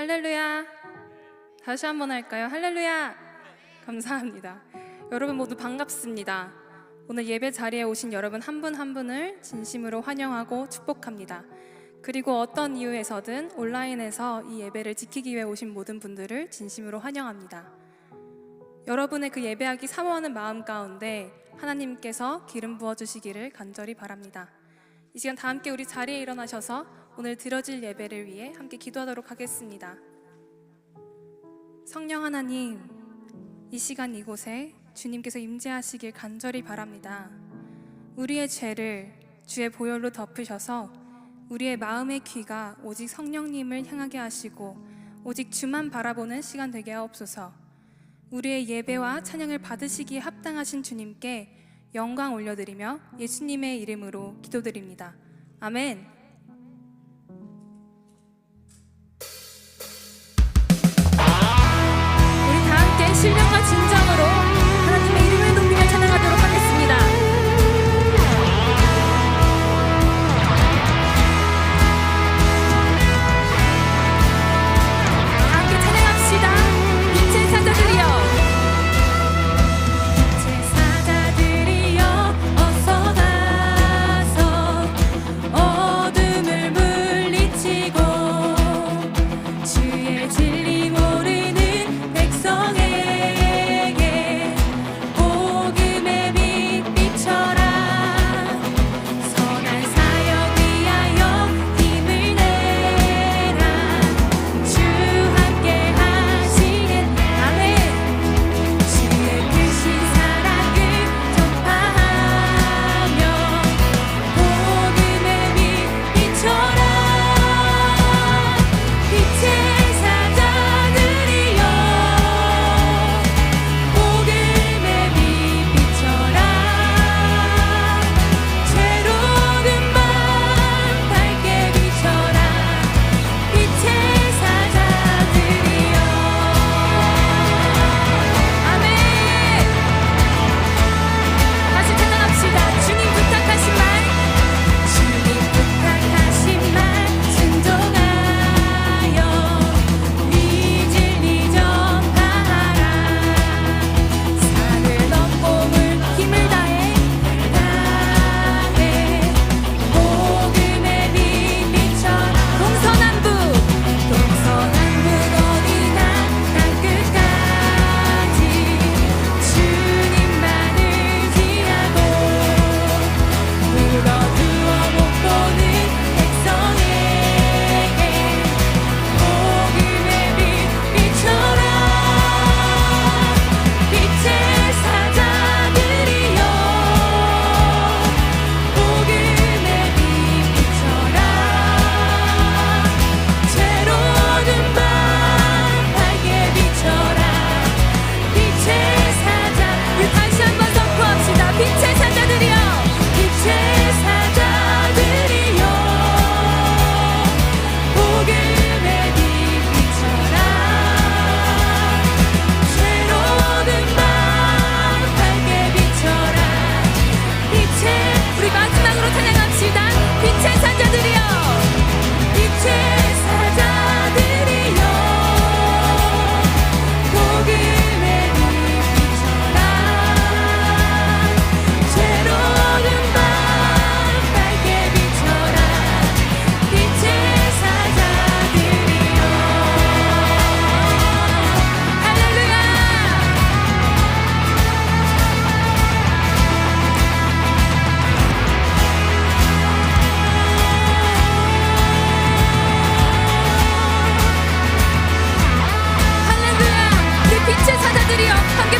할렐루야. 다시 한번 할까요? 할렐루야. 감사합니다. 여러분 모두 반갑습니다. 오늘 예배 자리에 오신 여러분 한 분 한 분을 진심으로 환영하고 축복합니다. 그리고 어떤 이유에서든 온라인에서 이 예배를 지키기 위해 오신 모든 분들을 진심으로 환영합니다. 여러분의 그 예배하기 사모하는 마음 가운데 하나님께서 기름 부어주시기를 간절히 바랍니다. 이 시간 다 함께 우리 자리에 일어나셔서 오늘 드려질 예배를 위해 함께 기도하도록 하겠습니다. 성령 하나님, 이 시간 이곳에 주님께서 임재하시길 간절히 바랍니다. 우리의 죄를 주의 보혈로 덮으셔서 우리의 마음의 귀가 오직 성령님을 향하게 하시고 오직 주만 바라보는 시간 되게 하옵소서. 우리의 예배와 찬양을 받으시기에 합당하신 주님께 영광 올려드리며 예수님의 이름으로 기도드립니다. 아멘. 우리 다 함께 신령과 진정으로 하나님의 이름을 높이며 찬양하도록 하겠습니다. 함께 찬양합시다. 빛의 사자들이여,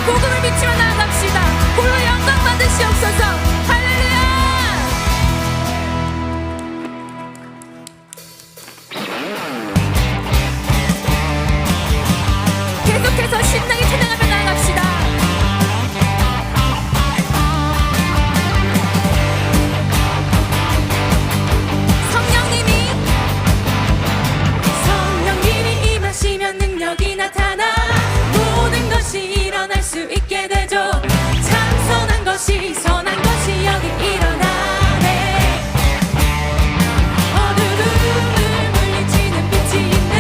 복음을 비추며 나아갑시다. 홀로 영광 받으시옵소서. 할렐루야. 계속해서 신나게 찬양하며 나아갑시다. 성령님이 임하시면 능력이 나타나 모든 것이 일어날 수 있게 되죠. 참 선한 것이 여기 일어나네. 어두움을 물리치는 빛이 있네.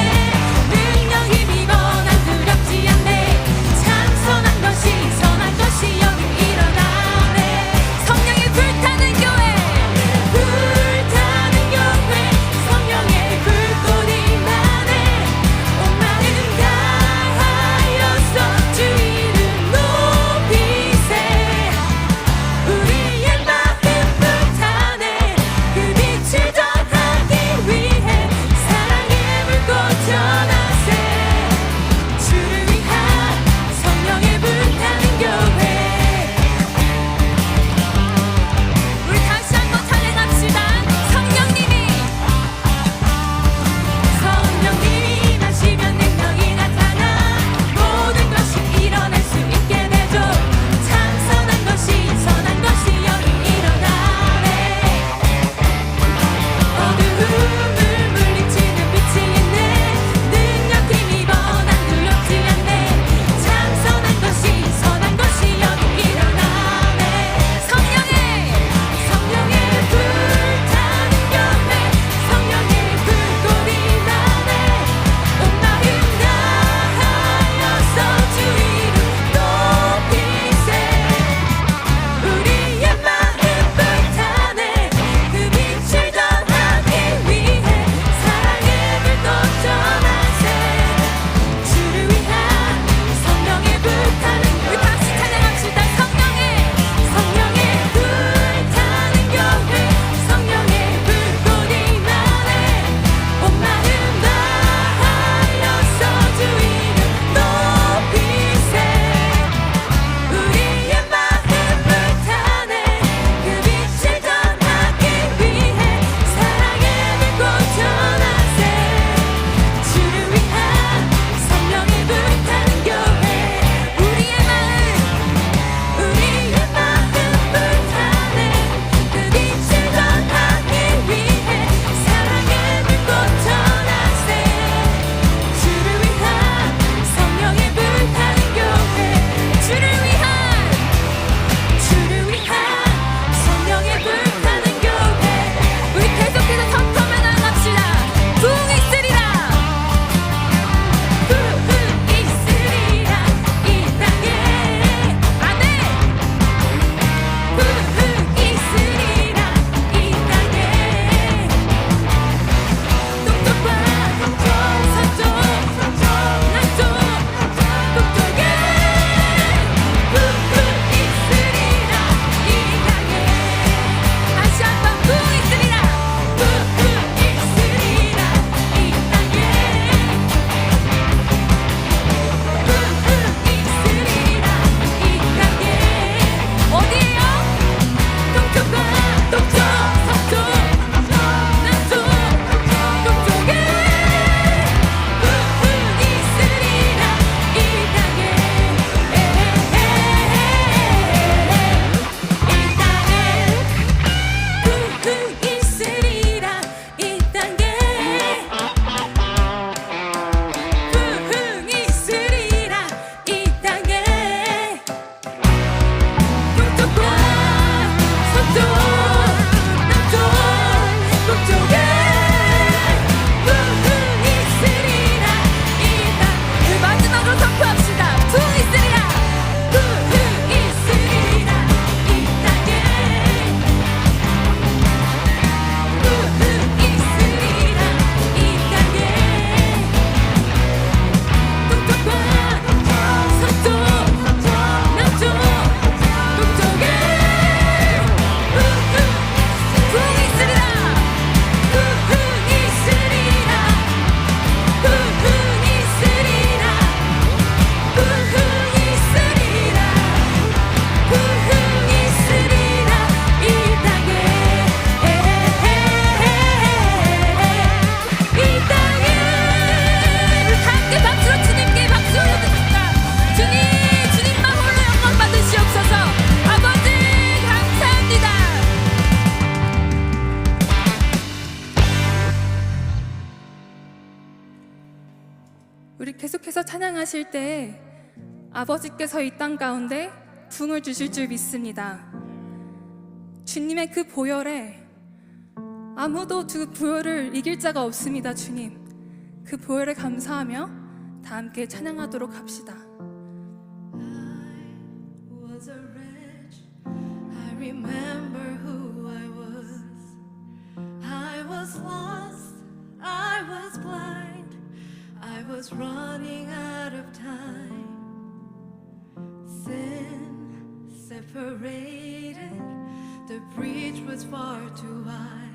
하실 때 아버지께서 이 땅 가운데 부흥을 주실 줄 믿습니다. 주님의 그 보혈에 아무도 그 보혈을 이길 자가 없습니다. 주님, 그 보혈에 감사하며 다 함께 찬양하도록 합시다. I was a wretch. I remember who I was. I was lost. I was blind. I was running out of time. Sin separated. The breach was far too wide.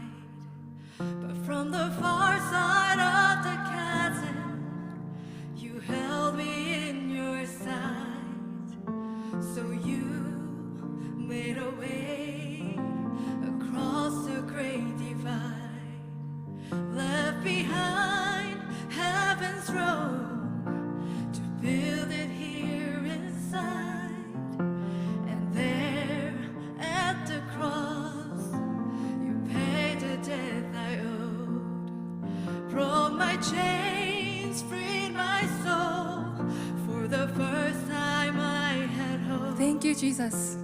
But from the far side of the chasm, you held me in your sight. So you made a way across the great divide, left behind heaven's throne to build it here inside. And there at the cross, you paid the debt I owed, broke my chains, freed my soul. For the first time I had hope. Thank you, Jesus.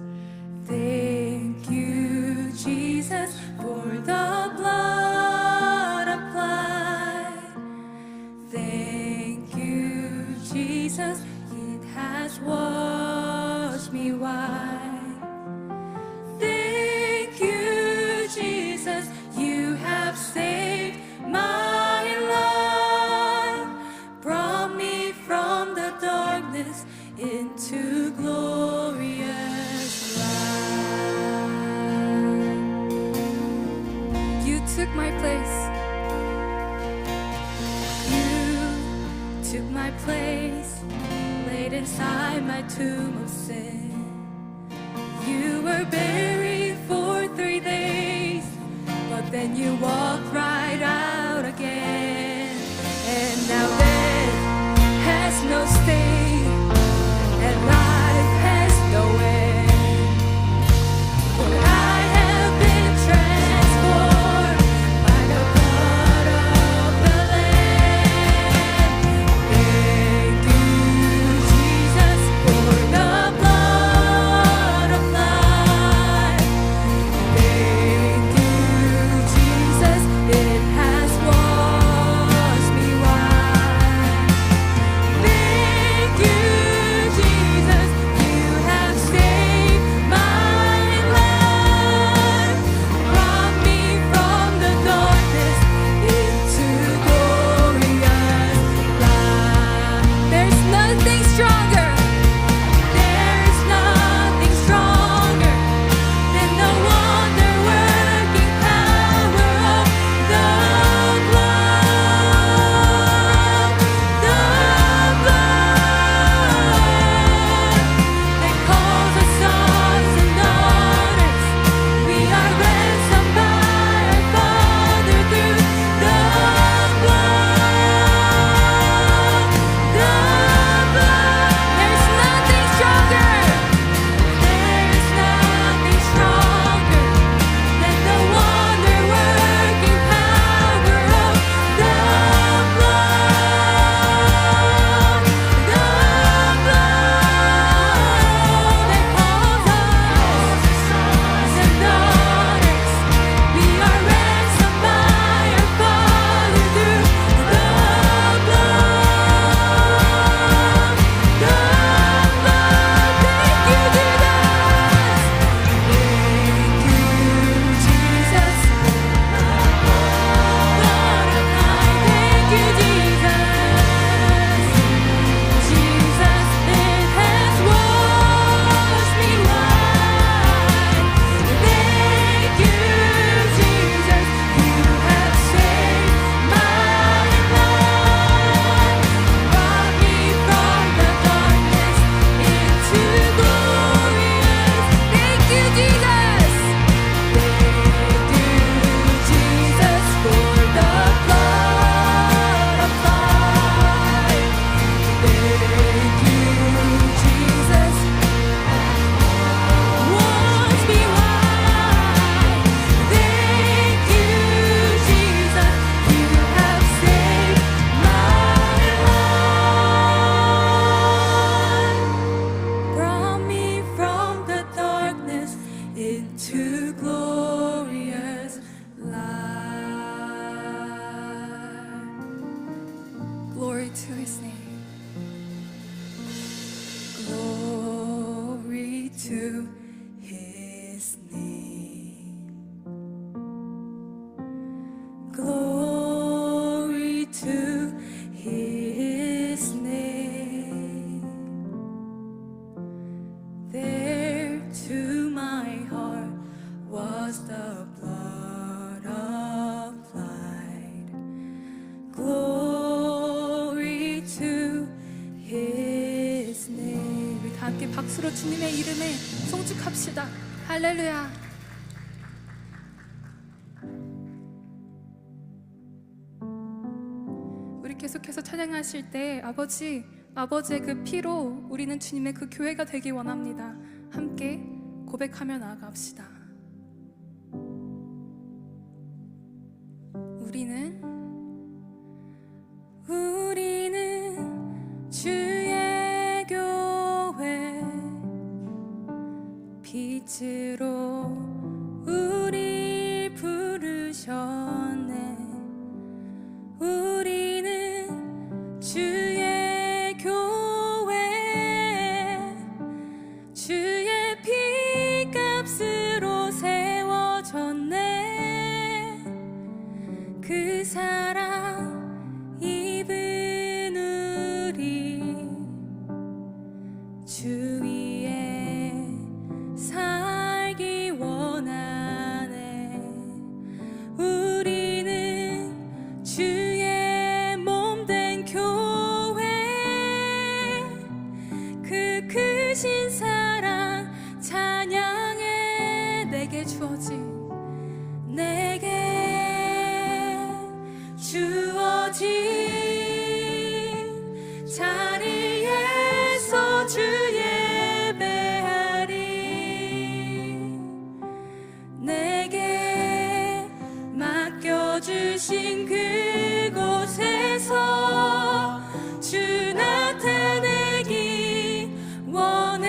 Thank you, Jesus, for the blood applied. Thank you, Jesus, it has washed me white. Thank you, Jesus, you have saved my life, brought me from the darkness into glorious light. You took my place. You took my place, laid inside my tomb of sin. You were buried for 3 days, but then you walked right out again. And now death has no sting, and life has no end. For I have been transformed by the blood of the Lamb. Thank you, Jesus, for the blood to his name. Glory to his name. There to my heart was the blood applied. Glory to his name. 우리 다 함께 박수로 주님의 이름에 송축합시다. 할렐루야. 우리 계속해서 찬양하실 때 아버지의 그 피로 우리는 주님의 그 교회가 되기 원합니다. 함께 고백하며 나아갑시다. 우리는 주의 교회, 빛으로 우리 부르셨네. 우리는 주의 교회, 주의 피값으로 세워졌네. 그 사랑 입은 우리 주 위에 살기 원하네. 우리는 주의 몸된 교회, 그 크신 사랑 찬양해. 내게 주어진 자리에서 주 예배하리. 내게 맡겨주신 그곳에서 주 나타내기 원해.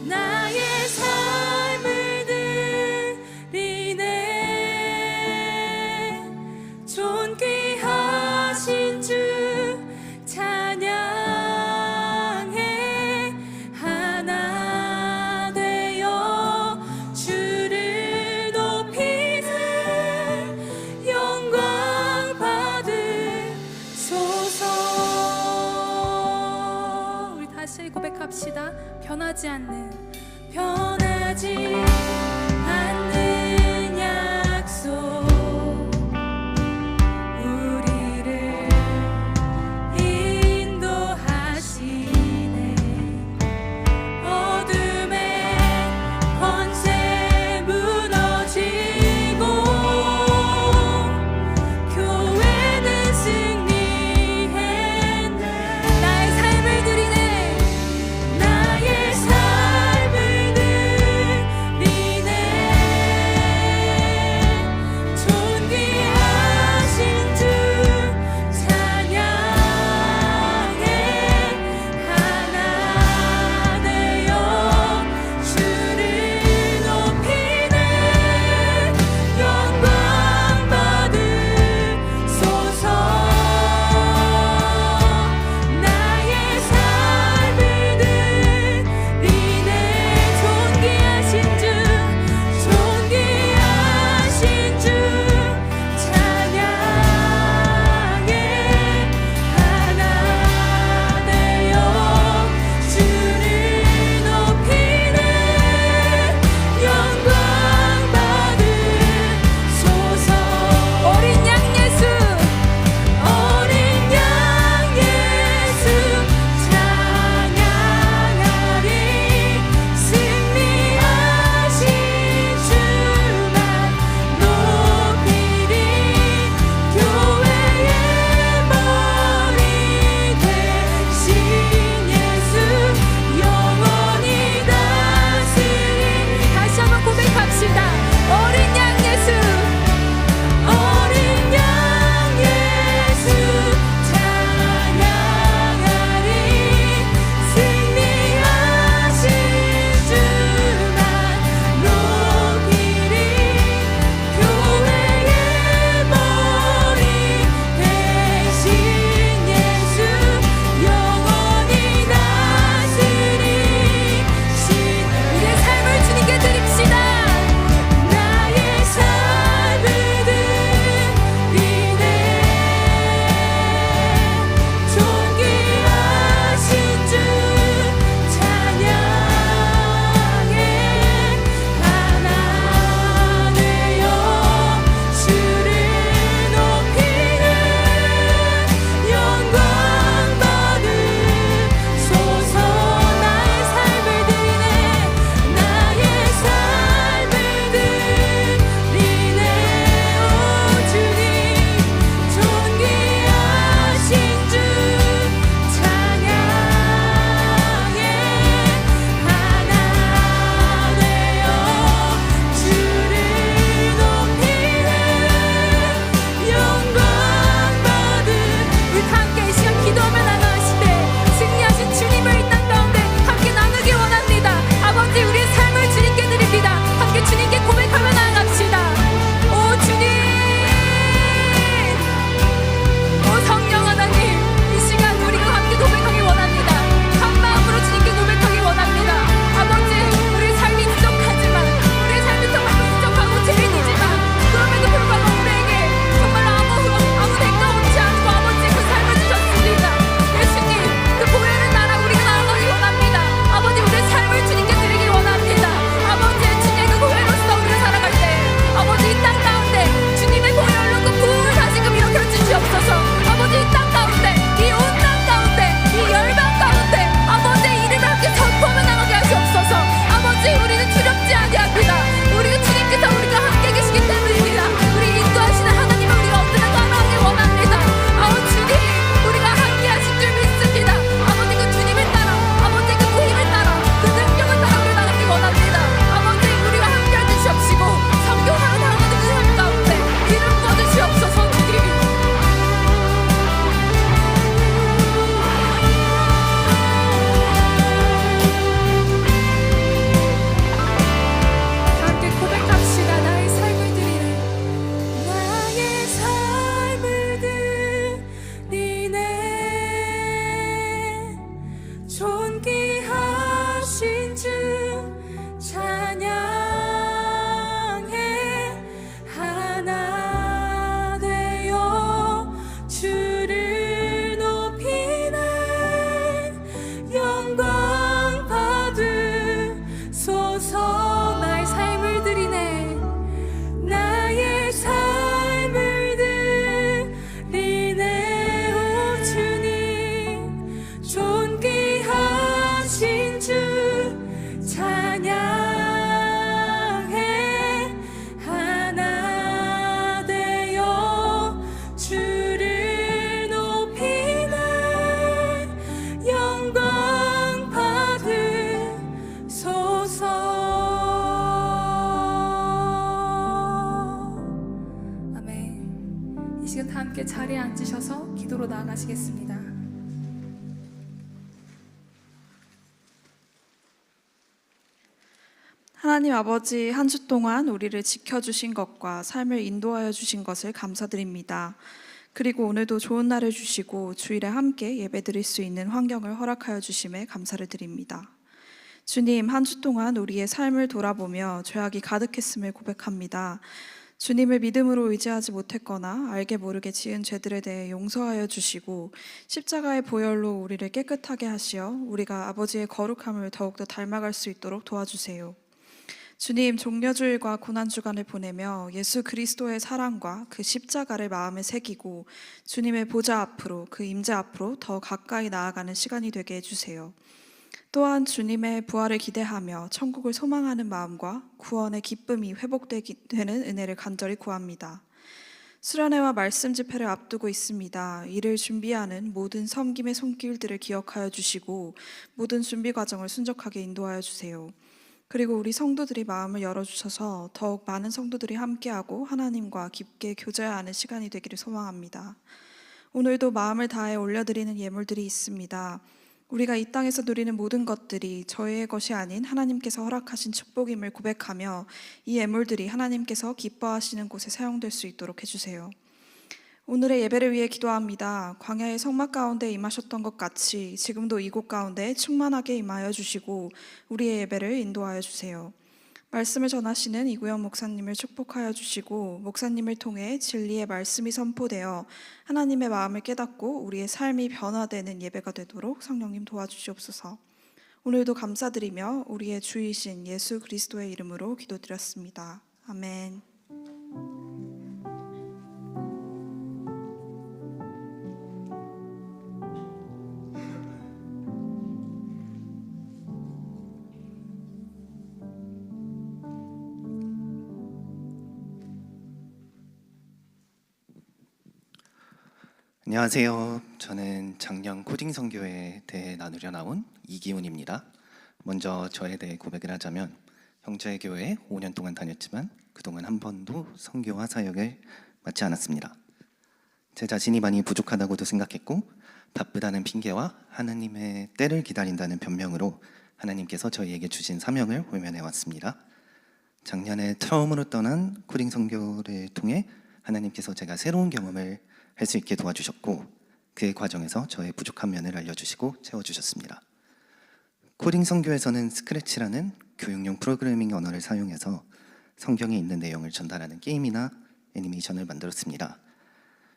나의 삶을 드리네. 존귀하신 주 찬양해. 하나 되어 주를 높이는 영광 받으소서. 우리 다시 고백합시다. 변하지 않는 약속, 우리를 인도하시네. 어둠의 권세 무너지고 교회는 승리했네. 나의 삶을 드리네. 나의 삶을 드리네. 존귀하신 주 찬양해. 하나 되어 주를 높이네. 영광 받으소서. 나의 삶을 드리네. 나의 삶을 드리네. 오 주님 존귀하신 주 찬양해. 하나 되어 주를 높이네. 영광 받으소서. 아멘. 이 시간 다 함께 자리에 앉으셔서 기도로 나아가시겠습니다. 하나님 아버지, 한 주 동안 우리를 지켜주신 것과 삶을 인도하여 주신 것을 감사드립니다. 그리고 오늘도 좋은 날을 주시고 주일에 함께 예배드릴 수 있는 환경을 허락하여 주심에 감사를 드립니다. 주님, 한 주 동안 우리의 삶을 돌아보며 죄악이 가득했음을 고백합니다. 주님을 믿음으로 의지하지 못했거나 알게 모르게 지은 죄들에 대해 용서하여 주시고 십자가의 보혈로 우리를 깨끗하게 하시어 우리가 아버지의 거룩함을 더욱더 닮아갈 수 있도록 도와주세요. 주님, 종려주일과 고난주간을 보내며 예수 그리스도의 사랑과 그 십자가를 마음에 새기고 주님의 보좌 앞으로, 그 임재 앞으로 더 가까이 나아가는 시간이 되게 해주세요. 또한 주님의 부활을 기대하며 천국을 소망하는 마음과 구원의 기쁨이 회복되는 은혜를 간절히 구합니다. 수련회와 말씀 집회를 앞두고 있습니다. 이를 준비하는 모든 섬김의 손길들을 기억하여 주시고 모든 준비 과정을 순적하게 인도하여 주세요. 그리고 우리 성도들이 마음을 열어주셔서 더욱 많은 성도들이 함께하고 하나님과 깊게 교제해야 하는 시간이 되기를 소망합니다. 오늘도 마음을 다해 올려드리는 예물들이 있습니다. 우리가 이 땅에서 누리는 모든 것들이 저희의 것이 아닌 하나님께서 허락하신 축복임을 고백하며 이 예물들이 하나님께서 기뻐하시는 곳에 사용될 수 있도록 해주세요. 오늘의 예배를 위해 기도합니다. 광야의 성막 가운데 임하셨던 것 같이 지금도 이곳 가운데 충만하게 임하여 주시고 우리의 예배를 인도하여 주세요. 말씀을 전하시는 이구영 목사님을 축복하여 주시고 목사님을 통해 진리의 말씀이 선포되어 하나님의 마음을 깨닫고 우리의 삶이 변화되는 예배가 되도록 성령님 도와주시옵소서. 오늘도 감사드리며 우리의 주이신 예수 그리스도의 이름으로 기도드렸습니다. 아멘. 안녕하세요. 저는 작년 코딩 선교에 대해 나누려 나온 이기훈입니다. 먼저 저에 대해 고백을 하자면 형제의 교회에 5년 동안 다녔지만 그동안 한 번도 선교와 사역을 맡지 않았습니다. 제 자신이 많이 부족하다고도 생각했고 바쁘다는 핑계와 하나님의 때를 기다린다는 변명으로 하나님께서 저희에게 주신 사명을 외면해 왔습니다. 작년에 처음으로 떠난 코딩 선교를 통해 하나님께서 제가 새로운 경험을 할 수 있게 도와주셨고 그 과정에서 저의 부족한 면을 알려주시고 채워주셨습니다. 코딩 선교에서는 스크래치라는 교육용 프로그래밍 언어를 사용해서 성경에 있는 내용을 전달하는 게임이나 애니메이션을 만들었습니다.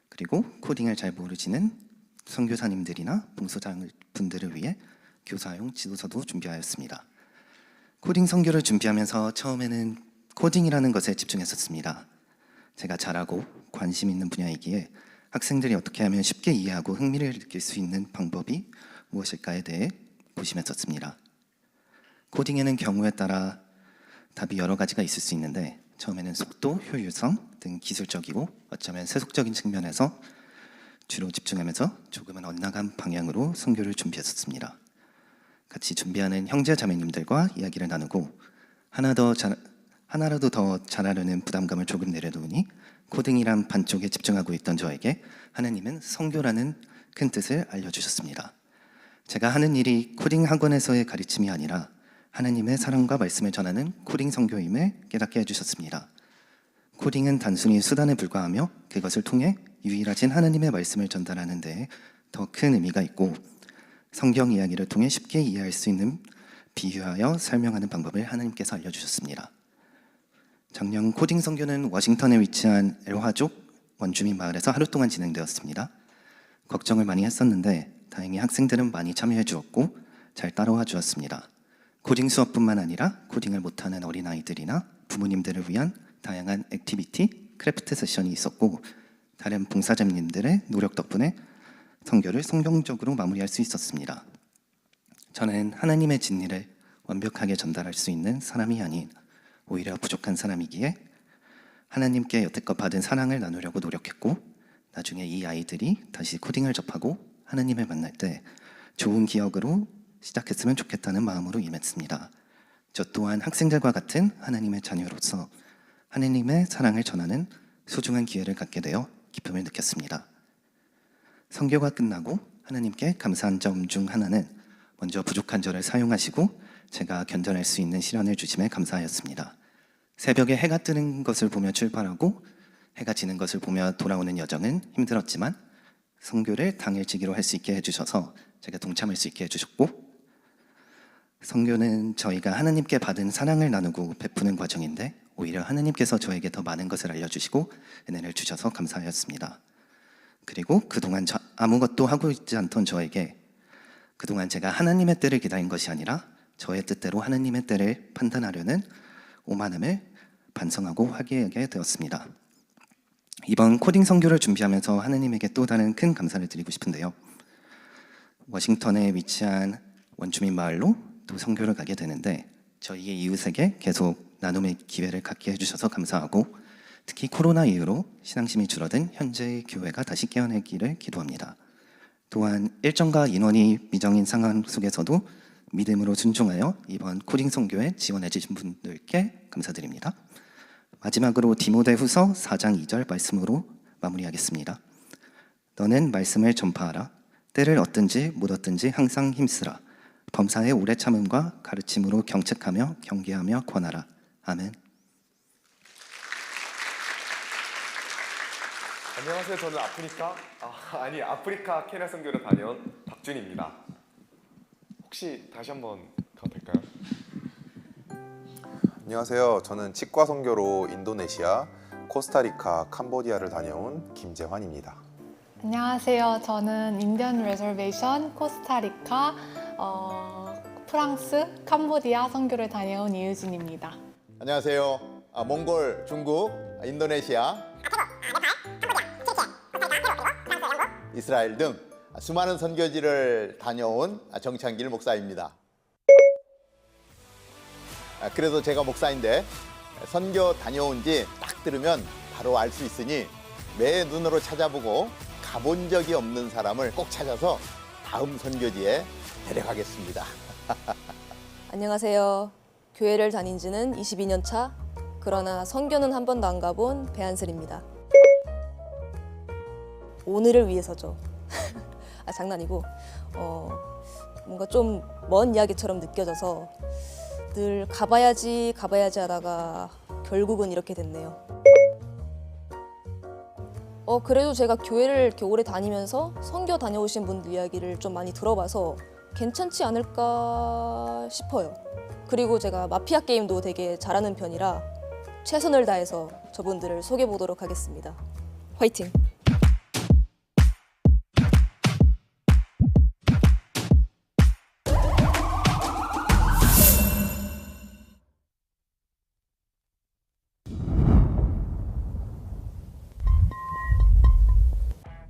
그리고 코딩을 잘 모르시는 선교사님들이나 봉사자 분들을 위해 교사용 지도서도 준비하였습니다. 코딩 선교를 준비하면서 처음에는 코딩이라는 것에 집중했었습니다. 제가 잘하고 관심 있는 분야이기에 학생들이 어떻게 하면 쉽게 이해하고 흥미를 느낄 수 있는 방법이 무엇일까에 대해 고심했었습니다. 코딩에는 경우에 따라 답이 여러 가지가 있을 수 있는데 처음에는 속도, 효율성 등 기술적이고 어쩌면 세속적인 측면에서 주로 집중하면서 조금은 엇나간 방향으로 선교를 준비했었습니다. 같이 준비하는 형제 자매님들과 이야기를 나누고 하나라도 더 잘하려는 부담감을 조금 내려놓으니 코딩이란 반쪽에 집중하고 있던 저에게 하나님은 선교라는 큰 뜻을 알려주셨습니다. 제가 하는 일이 코딩 학원에서의 가르침이 아니라 하나님의 사랑과 말씀을 전하는 코딩 선교임을 깨닫게 해주셨습니다. 코딩은 단순히 수단에 불과하며 그것을 통해 유일하신 하나님의 말씀을 전달하는 데에 더 큰 의미가 있고 성경 이야기를 통해 쉽게 이해할 수 있는 비유하여 설명하는 방법을 하나님께서 알려주셨습니다. 작년 코딩 선교는 워싱턴에 위치한 엘화족 원주민 마을에서 하루 동안 진행되었습니다. 걱정을 많이 했었는데 다행히 학생들은 많이 참여해 주었고 잘 따라와 주었습니다. 코딩 수업뿐만 아니라 코딩을 못하는 어린아이들이나 부모님들을 위한 다양한 액티비티, 크래프트 세션이 있었고 다른 봉사자님들의 노력 덕분에 선교를 성공적으로 마무리할 수 있었습니다. 저는 하나님의 진리를 완벽하게 전달할 수 있는 사람이 아닌 오히려 부족한 사람이기에 하나님께 여태껏 받은 사랑을 나누려고 노력했고 나중에 이 아이들이 다시 코딩을 접하고 하나님을 만날 때 좋은 기억으로 시작했으면 좋겠다는 마음으로 임했습니다. 저 또한 학생들과 같은 하나님의 자녀로서 하나님의 사랑을 전하는 소중한 기회를 갖게 되어 기쁨을 느꼈습니다. 선교가 끝나고 하나님께 감사한 점 중 하나는 먼저 부족한 저를 사용하시고 제가 견뎌낼 수 있는 시련을 주심에 감사하였습니다. 새벽에 해가 뜨는 것을 보며 출발하고 해가 지는 것을 보며 돌아오는 여정은 힘들었지만 선교를 당일치기로 할 수 있게 해주셔서 제가 동참할 수 있게 해주셨고 선교는 저희가 하나님께 받은 사랑을 나누고 베푸는 과정인데 오히려 하나님께서 저에게 더 많은 것을 알려주시고 은혜를 주셔서 감사하였습니다. 그리고 그동안 아무것도 하고 있지 않던 저에게 그동안 제가 하나님의 때를 기다린 것이 아니라 저의 뜻대로 하나님의 때를 판단하려는 오만함을 반성하고 화기하게 되었습니다. 이번 코딩 선교를 준비하면서 하나님에게 또 다른 큰 감사를 드리고 싶은데요. 워싱턴에 위치한 원주민 마을로 또 선교를 가게 되는데 저희의 이웃에게 계속 나눔의 기회를 갖게 해주셔서 감사하고 특히 코로나 이후로 신앙심이 줄어든 현재의 교회가 다시 깨어나기를 기도합니다. 또한 일정과 인원이 미정인 상황 속에서도 믿음으로 순종하여 이번 코딩 선교에 지원해 주신 분들께 감사드립니다. 마지막으로 디모데후서 4장 2절 말씀으로 마무리하겠습니다. 너는 말씀을 전파하라. 때를 얻든지 못 얻든지 항상 힘쓰라. 범사의 오래 참음과 가르침으로 경책하며 경계하며 권하라. 아멘. 안녕하세요. 저는 아프리카 케냐 선교를 다녀온 박준입니다. 혹시 다시 한번 가도 될까요? 안녕하세요. 저는 치과 선교로 인도네시아, 코스타리카, 캄보디아를 다녀온 김재환입니다. 안녕하세요. 저는 인디언 레저베이션, 코스타리카, 프랑스, 캄보디아 선교를 다녀온 이유진입니다. 안녕하세요. 몽골, 중국, 인도네시아, 이스라엘 등 수많은 선교지를 다녀온 정창길 목사입니다. 그래도 제가 목사인데 선교 다녀온 지 딱 들으면 바로 알 수 있으니 매 눈으로 찾아보고 가본 적이 없는 사람을 꼭 찾아서 다음 선교지에 데려가겠습니다. 안녕하세요. 교회를 다닌 지는 22년 차, 그러나 선교는 한 번도 안 가본 배한슬입니다. 오늘을 위해서죠. 장난이고 뭔가 좀 먼 이야기처럼 느껴져서 늘 가봐야지 하다가 결국은 이렇게 됐네요. 그래도 제가 교회를 겨울에 다니면서 선교 다녀오신 분들 이야기를 좀 많이 들어봐서 괜찮지 않을까 싶어요. 그리고 제가 마피아 게임도 되게 잘하는 편이라 최선을 다해서 저분들을 소개해 보도록 하겠습니다. 화이팅!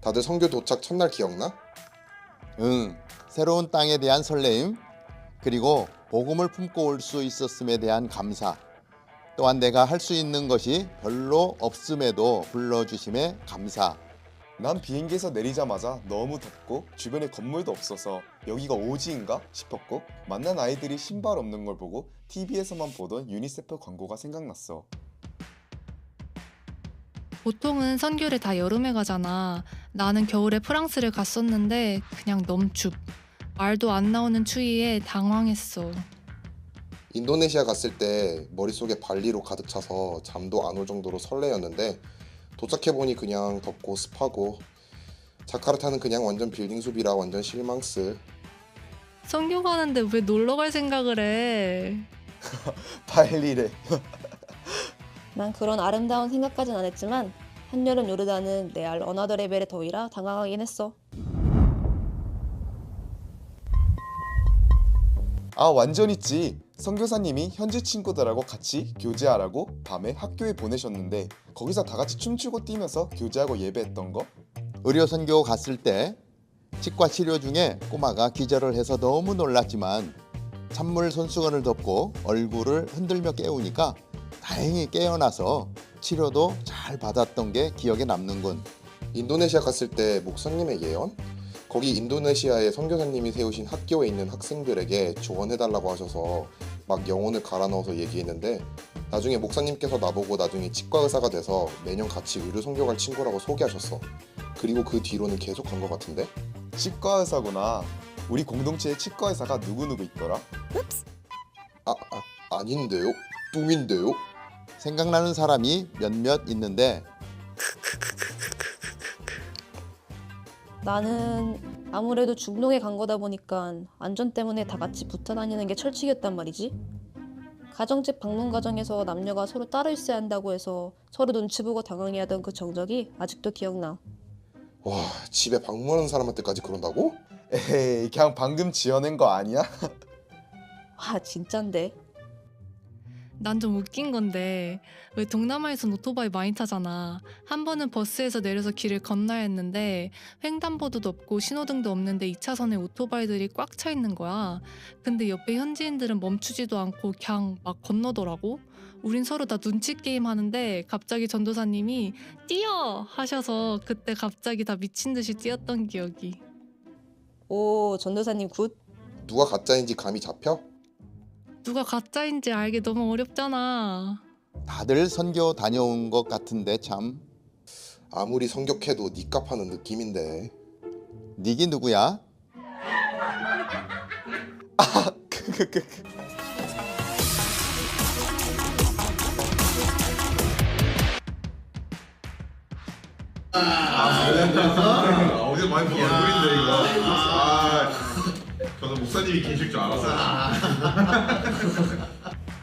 다들 선교 도착 첫날 기억나? 응, 새로운 땅에 대한 설레임, 그리고 복음을 품고 올 수 있었음에 대한 감사, 또한 내가 할 수 있는 것이 별로 없음에도 불러주심에 감사. 난 비행기에서 내리자마자 너무 덥고 주변에 건물도 없어서 여기가 오지인가 싶었고 만난 아이들이 신발 없는 걸 보고 TV에서만 보던 유니세프 광고가 생각났어. 보통은 선교를 다 여름에 가잖아. 나는 겨울에 프랑스를 갔었는데 그냥 너무 말도 안 나오는 추위에 당황했어. 인도네시아 갔을 때 머릿속에 발리로 가득 차서 잠도 안 올 정도로 설레였는데 도착해보니 그냥 덥고 습하고 자카르타는 그냥 완전 빌딩 숲이라 완전 실망스. 선교 가는데 왜 놀러 갈 생각을 해? 발리래. 난 그런 아름다운 생각까진 안 했지만 한여름 요르단은 레알 어나더 레벨의 더위라 당황하긴 했어. 아, 완전 있지. 선교사님이 현지 친구들하고 같이 교제하라고 밤에 학교에 보내셨는데 거기서 다 같이 춤추고 뛰면서 교제하고 예배했던 거? 의료 선교 갔을 때 치과 치료 중에 꼬마가 기절을 해서 너무 놀랐지만 찬물 손수건을 덮고 얼굴을 흔들며 깨우니까 다행히 깨어나서 치료도 잘 받았던 게 기억에 남는군. 인도네시아 갔을 때 목사님의 예언? 거기 인도네시아의 선교사님이 세우신 학교에 있는 학생들에게 조언해달라고 하셔서 막 영혼을 갈아 넣어서 얘기했는데 나중에 목사님께서 나보고 나중에 치과 의사가 돼서 매년 같이 의료 선교 갈 친구라고 소개하셨어. 그리고 그 뒤로는 계속 간 것 같은데? 치과 의사구나. 우리 공동체에 치과 의사가 누구누구 있더라? 아닌데요? 뚱인데요? 생각나는 사람이 몇몇 있는데 나는 아무래도 중동에 간 거다 보니까 안전 때문에 다 같이 붙어 다니는 게 철칙이었단 말이지. 가정집 방문 과정에서 남녀가 서로 따로 있어야 한다고 해서 서로 눈치 보고 당황해하던 그 정적이 아직도 기억나. 와, 집에 방문하는 사람한테까지 그런다고? 에이, 그냥 방금 지어낸 거 아니야? 아, 진짠데. 난 좀 웃긴 건데 왜 동남아에선 오토바이 많이 타잖아. 한 번은 버스에서 내려서 길을 건너야 했는데 횡단보도도 없고 신호등도 없는데 2차선에 오토바이들이 꽉 차 있는 거야. 근데 옆에 현지인들은 멈추지도 않고 그냥 막 건너더라고. 우린 서로 다 눈치 게임 하는데 갑자기 전도사님이 뛰어 하셔서 그때 갑자기 다 미친 듯이 뛰었던 기억이. 오, 전도사님 굿. 누가 가짜인지 감이 잡혀? 누가 가짜인지 알기 너무 어렵잖아. 다들 선교 다녀온 것 같은데 참. 아무리 성격해도 니값 하는 느낌인데. 니기 누구야? 어제 많이 본 얼굴인데 이거. 저는 목사님이 계실 줄 알았어요.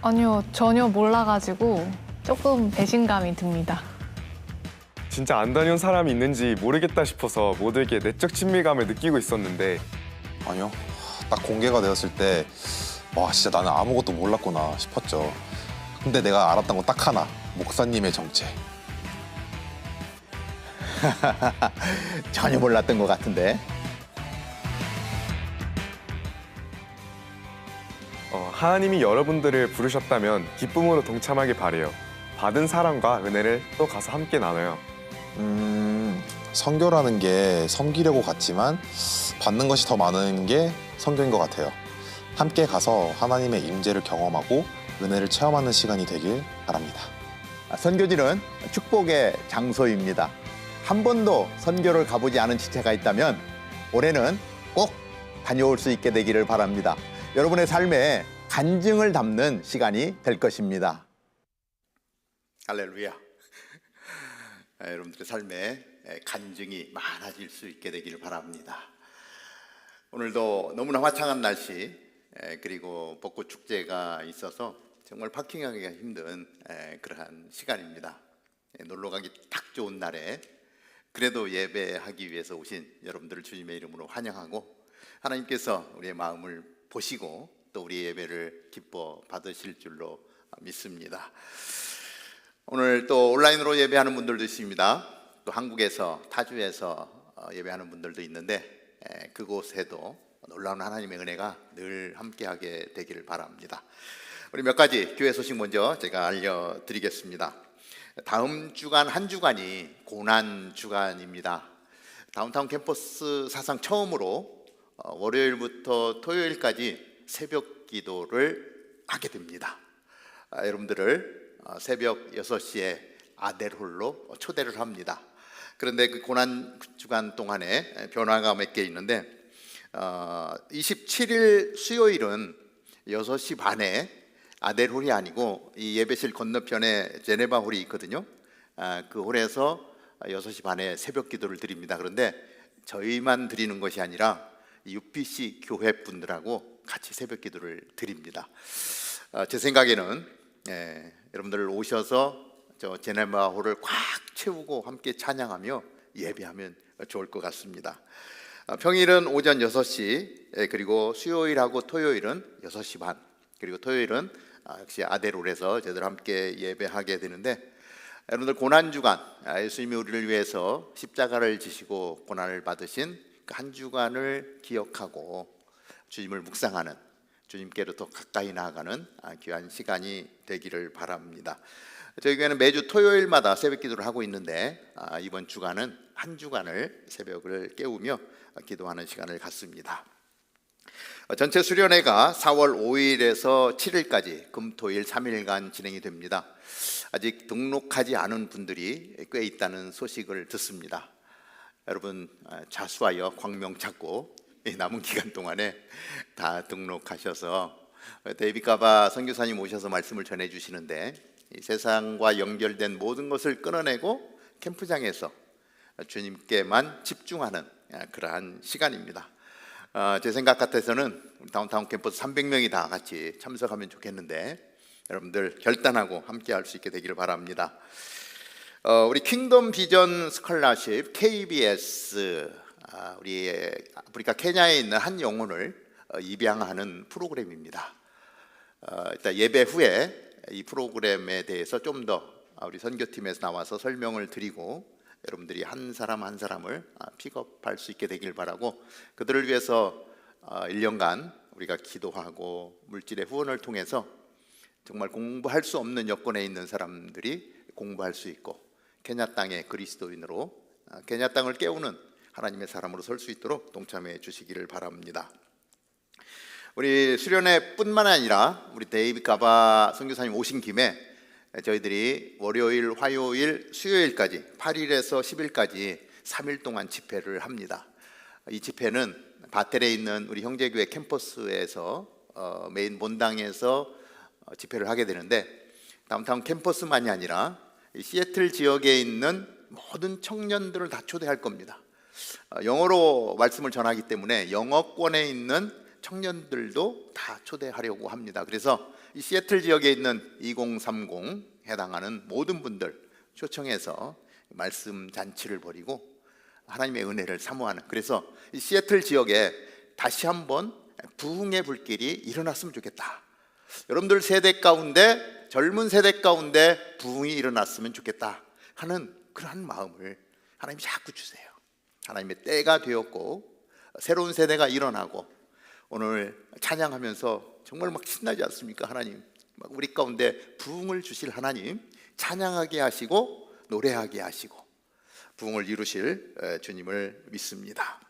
아니요, 전혀 몰라가지고 조금 배신감이 듭니다. 진짜 안 다녀온 사람이 있는지 모르겠다 싶어서 모두에게 내적 친밀감을 느끼고 있었는데 아니요. 딱 공개가 되었을 때 와, 진짜 나는 아무것도 몰랐구나 싶었죠. 근데 내가 알았던 건 딱 하나. 목사님의 정체. 전혀 몰랐던 것 같은데. 하나님이 여러분들을 부르셨다면 기쁨으로 동참하길 바래요. 받은 사랑과 은혜를 또 가서 함께 나눠요. 선교라는 게 섬기려고 갔지만 받는 것이 더 많은 게 선교인 것 같아요. 함께 가서 하나님의 임재를 경험하고 은혜를 체험하는 시간이 되길 바랍니다. 선교지는 축복의 장소입니다. 한 번도 선교를 가보지 않은 지체가 있다면 올해는 꼭 다녀올 수 있게 되기를 바랍니다. 여러분의 삶에 간증을 담는 시간이 될 것입니다. 할렐루야. 여러분들의 삶에 간증이 많아질 수 있게 되기를 바랍니다. 오늘도 너무나 화창한 날씨 그리고 벚꽃 축제가 있어서 정말 파킹하기가 힘든 그러한 시간입니다. 놀러 가기 딱 좋은 날에 그래도 예배하기 위해서 오신 여러분들을 주님의 이름으로 환영하고 하나님께서 우리의 마음을 보시고 또 우리의 예배를 기뻐 받으실 줄로 믿습니다. 오늘 또 온라인으로 예배하는 분들도 있습니다. 또 한국에서 타주에서 예배하는 분들도 있는데 그곳에도 놀라운 하나님의 은혜가 늘 함께하게 되기를 바랍니다. 우리 몇 가지 교회 소식 먼저 제가 알려드리겠습니다. 다음 주간 한 주간이 고난 주간입니다. 다운타운 캠퍼스 사상 처음으로 월요일부터 토요일까지 새벽 기도를 하게 됩니다. 여러분들을 새벽 6시에 아델홀로 초대를 합니다. 그런데 그 고난 주간 동안에 변화가 몇 개 있는데 27일 수요일은 6시 반에 아델홀이 아니고 이 예배실 건너편에 제네바 홀이 있거든요. 그 홀에서 6시 반에 새벽 기도를 드립니다. 그런데 저희만 드리는 것이 아니라 UPC 교회 분들하고 같이 새벽 기도를 드립니다. 제 생각에는 여러분들 오셔서 저 제네바홀을 꽉 채우고 함께 찬양하며 예배하면 좋을 것 같습니다. 평일은 오전 6시, 그리고 수요일하고 토요일은 6시 반, 그리고 토요일은 역시 아데롤에서 저희들 함께 예배하게 되는데, 여러분들 고난주간, 예수님이 우리를 위해서 십자가를 지시고 고난을 받으신 그 한 주간을 기억하고 주님을 묵상하는, 주님께로 더 가까이 나아가는 귀한 시간이 되기를 바랍니다. 저희 교회는 매주 토요일마다 새벽 기도를 하고 있는데, 이번 주간은 한 주간을 새벽을 깨우며 기도하는 시간을 갖습니다. 전체 수련회가 4월 5일에서 7일까지 금토일 3일간 진행이 됩니다. 아직 등록하지 않은 분들이 꽤 있다는 소식을 듣습니다. 여러분 자수하여 광명 찾고 남은 기간 동안에 다 등록하셔서, 데이빗 가바 선교사님 오셔서 말씀을 전해주시는데, 이 세상과 연결된 모든 것을 끊어내고 캠프장에서 주님께만 집중하는 그러한 시간입니다. 제 생각 같아서는 다운타운 캠퍼스 300명이 다 같이 참석하면 좋겠는데, 여러분들 결단하고 함께 할 수 있게 되기를 바랍니다. 우리 킹덤 비전 스컬러십 KBS, 우리 아프리카 케냐에 있는 한 영혼을 입양하는 프로그램입니다. 일단 예배 후에 이 프로그램에 대해서 좀 더 우리 선교팀에서 나와서 설명을 드리고, 여러분들이 한 사람 한 사람을 픽업할 수 있게 되길 바라고, 그들을 위해서 1년간 우리가 기도하고 물질의 후원을 통해서 정말 공부할 수 없는 여건에 있는 사람들이 공부할 수 있고, 케냐 땅의 그리스도인으로 케냐 땅을 깨우는 하나님의 사람으로 설 수 있도록 동참해 주시기를 바랍니다. 우리 수련회뿐만 아니라 우리 데이빗 가바 선교사님 오신 김에 저희들이 월요일, 화요일, 수요일까지 8일에서 10일까지 3일 동안 집회를 합니다. 이 집회는 바텔에 있는 우리 형제교회 캠퍼스에서 메인 본당에서 집회를 하게 되는데, 다운타운 캠퍼스만이 아니라 이 시애틀 지역에 있는 모든 청년들을 다 초대할 겁니다. 영어로 말씀을 전하기 때문에 영어권에 있는 청년들도 다 초대하려고 합니다. 그래서 이 시애틀 지역에 있는 2030 해당하는 모든 분들 초청해서 말씀 잔치를 벌이고 하나님의 은혜를 사모하는, 그래서 이 시애틀 지역에 다시 한번 부흥의 불길이 일어났으면 좋겠다. 여러분들 세대 가운데, 젊은 세대 가운데 부흥이 일어났으면 좋겠다 하는 그러한 마음을 하나님이 자꾸 주세요. 하나님의 때가 되었고 새로운 세대가 일어나고, 오늘 찬양하면서 정말 막 신나지 않습니까? 하나님 막 우리 가운데 부흥을 주실 하나님, 찬양하게 하시고 노래하게 하시고 부흥을 이루실 주님을 믿습니다.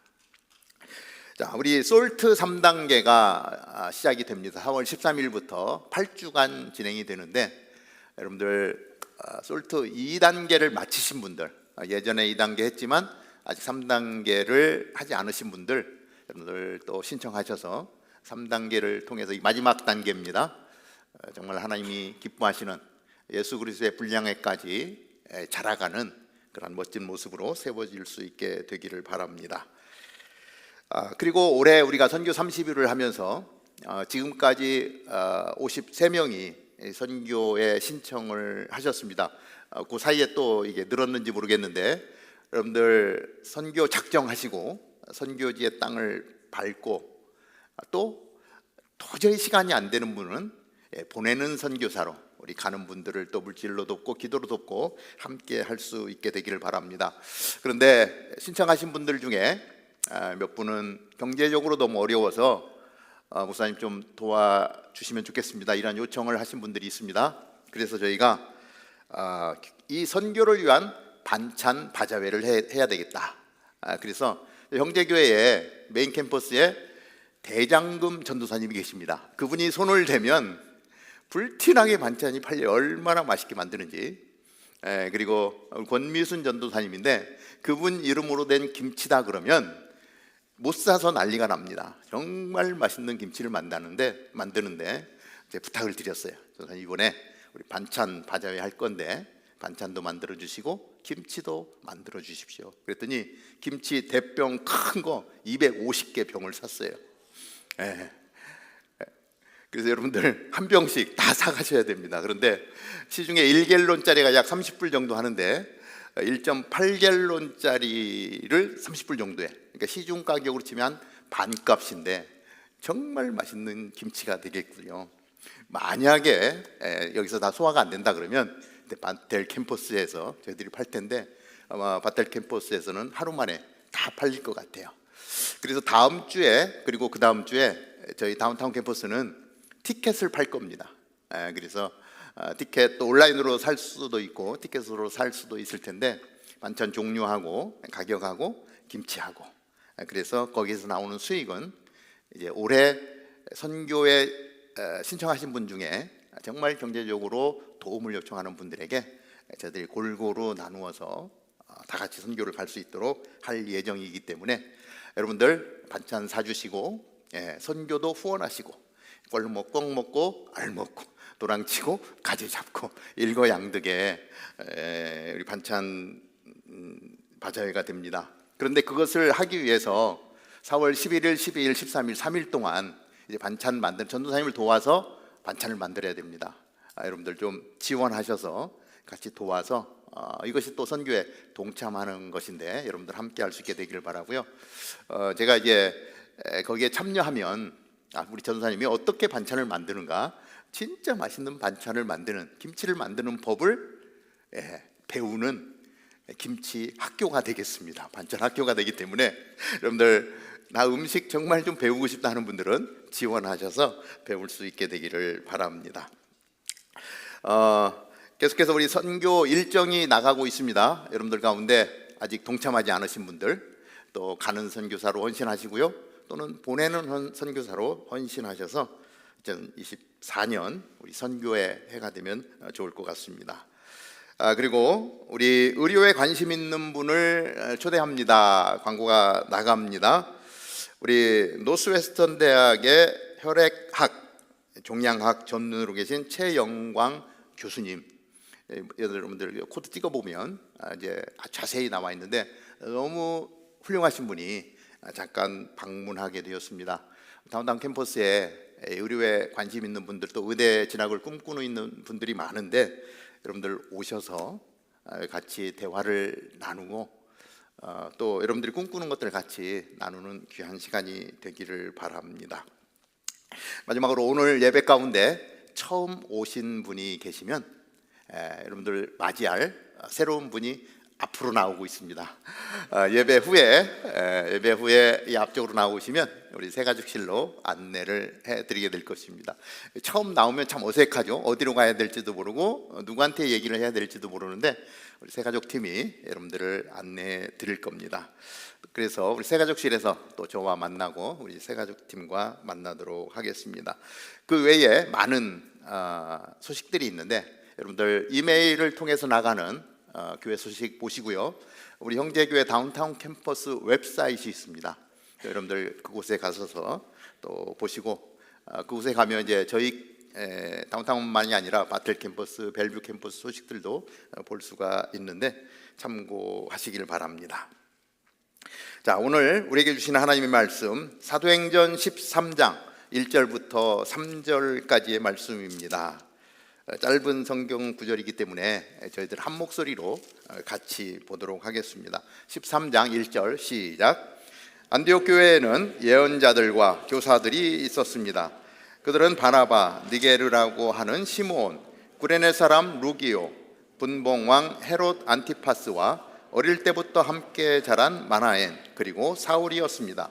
자, 우리 솔트 3단계가 시작이 됩니다. 4월 13일부터 8주간 진행이 되는데, 여러분들 솔트 2단계를 마치신 분들, 예전에 2단계 했지만 아직 3단계를 하지 않으신 분들, 여러분들 또 신청하셔서 3단계를 통해서 이 마지막 단계입니다. 정말 하나님이 기뻐하시는 예수 그리스도의 분량에까지 자라가는 그런 멋진 모습으로 세워질 수 있게 되기를 바랍니다. 그리고 올해 우리가 선교 30일을 하면서 지금까지 53명이 선교에 신청을 하셨습니다. 그 사이에 또 이게 늘었는지 모르겠는데, 여러분들 선교 작정하시고 선교지의 땅을 밟고 또 도저히 시간이 안 되는 분은 보내는 선교사로 우리 가는 분들을 또 물질로 돕고 기도로 돕고 함께 할 수 있게 되기를 바랍니다. 그런데 신청하신 분들 중에 몇 분은 경제적으로 너무 어려워서 목사님 좀 도와주시면 좋겠습니다, 이런 요청을 하신 분들이 있습니다. 그래서 저희가 이 선교를 위한 반찬 바자회를 해야 되겠다. 그래서 형제교회의 메인 캠퍼스에 대장금 전도사님이 계십니다. 그분이 손을 대면 불티나게 반찬이 팔려 얼마나 맛있게 만드는지. 그리고 권미순 전도사님인데, 그분 이름으로 된 김치다 그러면 못 사서 난리가 납니다. 정말 맛있는 김치를 만드는데 이제 부탁을 드렸어요. 전도사님 이번에 우리 반찬 바자회 할 건데 반찬도 만들어 주시고 김치도 만들어 주십시오. 그랬더니 김치 대병 큰 거 250개 병을 샀어요. 예. 그래서 여러분들 한 병씩 다 사가셔야 됩니다. 그런데 시중에 1갤론짜리가 약 30불 정도 하는데 1.8갤론짜리를 30불 정도에, 그러니까 시중 가격으로 치면 반값인데 정말 맛있는 김치가 되겠군요. 만약에 여기서 다 소화가 안 된다 그러면 바텔 캠퍼스에서 저희들이 팔 텐데 아마 바텔 캠퍼스에서는 하루 만에 다 팔릴 것 같아요. 그래서 다음 주에 그리고 그 다음 주에 저희 다운타운 캠퍼스는 티켓을 팔 겁니다. 그래서 티켓 또 온라인으로 살 수도 있고 티켓으로 살 수도 있을 텐데 반찬 종류하고 가격하고 김치하고, 그래서 거기서 나오는 수익은 이제 올해 선교에 신청하신 분 중에 정말 경제적으로 도움을 요청하는 분들에게 저희들이 골고루 나누어서 다 같이 선교를 갈 수 있도록 할 예정이기 때문에 여러분들 반찬 사주시고 선교도 후원하시고 꼴 먹고 알 먹고 도랑치고 가지 잡고 일거양득의 우리 반찬 바자회가 됩니다. 그런데 그것을 하기 위해서 4월 11일, 12일, 13일 3일 동안 이제 반찬 만든 전도사님을 도와서 반찬을 만들어야 됩니다. 여러분들 좀 지원하셔서 같이 도와서 이것이 또 선교에 동참하는 것인데 여러분들 함께 할 수 있게 되기를 바라고요. 제가 이제 거기에 참여하면 우리 전도사님이 어떻게 반찬을 만드는가, 진짜 맛있는 반찬을 만드는, 김치를 만드는 법을 배우는 김치 학교가 되겠습니다. 반찬 학교가 되기 때문에 여러분들 나 음식 정말 좀 배우고 싶다 하는 분들은 지원하셔서 배울 수 있게 되기를 바랍니다. 계속해서 우리 선교 일정이 나가고 있습니다. 여러분들 가운데 아직 동참하지 않으신 분들, 또 가는 선교사로 헌신하시고요, 또는 보내는 선교사로 헌신하셔서 2024년 우리 선교의 해가 되면 좋을 것 같습니다. 그리고 우리 의료에 관심 있는 분을 초대합니다. 광고가 나갑니다. 우리 노스웨스턴 대학의 혈액학, 종양학 전문으로 계신 최영광 교수님, 여러분들 코드 찍어보면 이제 자세히 나와 있는데 너무 훌륭하신 분이 잠깐 방문하게 되었습니다. 다운타운 캠퍼스에 의료에 관심 있는 분들, 또 의대 진학을 꿈꾸고 있는 분들이 많은데 여러분들 오셔서 같이 대화를 나누고 또 여러분들이 꿈꾸는 것들을 같이 나누는 귀한 시간이 되기를 바랍니다. 마지막으로 오늘 예배 가운데 처음 오신 분이 계시면 여러분들 맞이할 새로운 분이 앞으로 나오고 있습니다. 예배 후에 이 앞쪽으로 나오시면 우리 새가족실로 안내를 해드리게 될 것입니다. 처음 나오면 참 어색하죠. 어디로 가야 될지도 모르고 누구한테 얘기를 해야 될지도 모르는데 우리 새가족팀이 여러분들을 안내해 드릴 겁니다. 그래서 우리 새가족실에서 또 저와 만나고 우리 새가족팀과 만나도록 하겠습니다. 그 외에 많은 소식들이 있는데 여러분들 이메일을 통해서 나가는 교회 소식 보시고요. 우리 형제교회 다운타운 캠퍼스 웹사이트이 있습니다. 여러분들 그곳에 가셔서 또 보시고 그곳에 가면 이제 저희 다운타운만이 아니라 바텔 캠퍼스, 벨뷰 캠퍼스 소식들도 볼 수가 있는데 참고하시길 바랍니다. 자, 오늘 우리에게 주시는 하나님의 말씀 사도행전 13장 1절부터 3절까지의 말씀입니다. 짧은 성경 구절이기 때문에 저희들 한 목소리로 같이 보도록 하겠습니다. 13장 1절 시작. 안디옥 교회에는 예언자들과 교사들이 있었습니다. 그들은 바나바, 니게르라고 하는 시므온, 구레네 사람 루기오, 분봉왕 헤롯 안티파스와 어릴 때부터 함께 자란 마나엔, 그리고 사울이었습니다.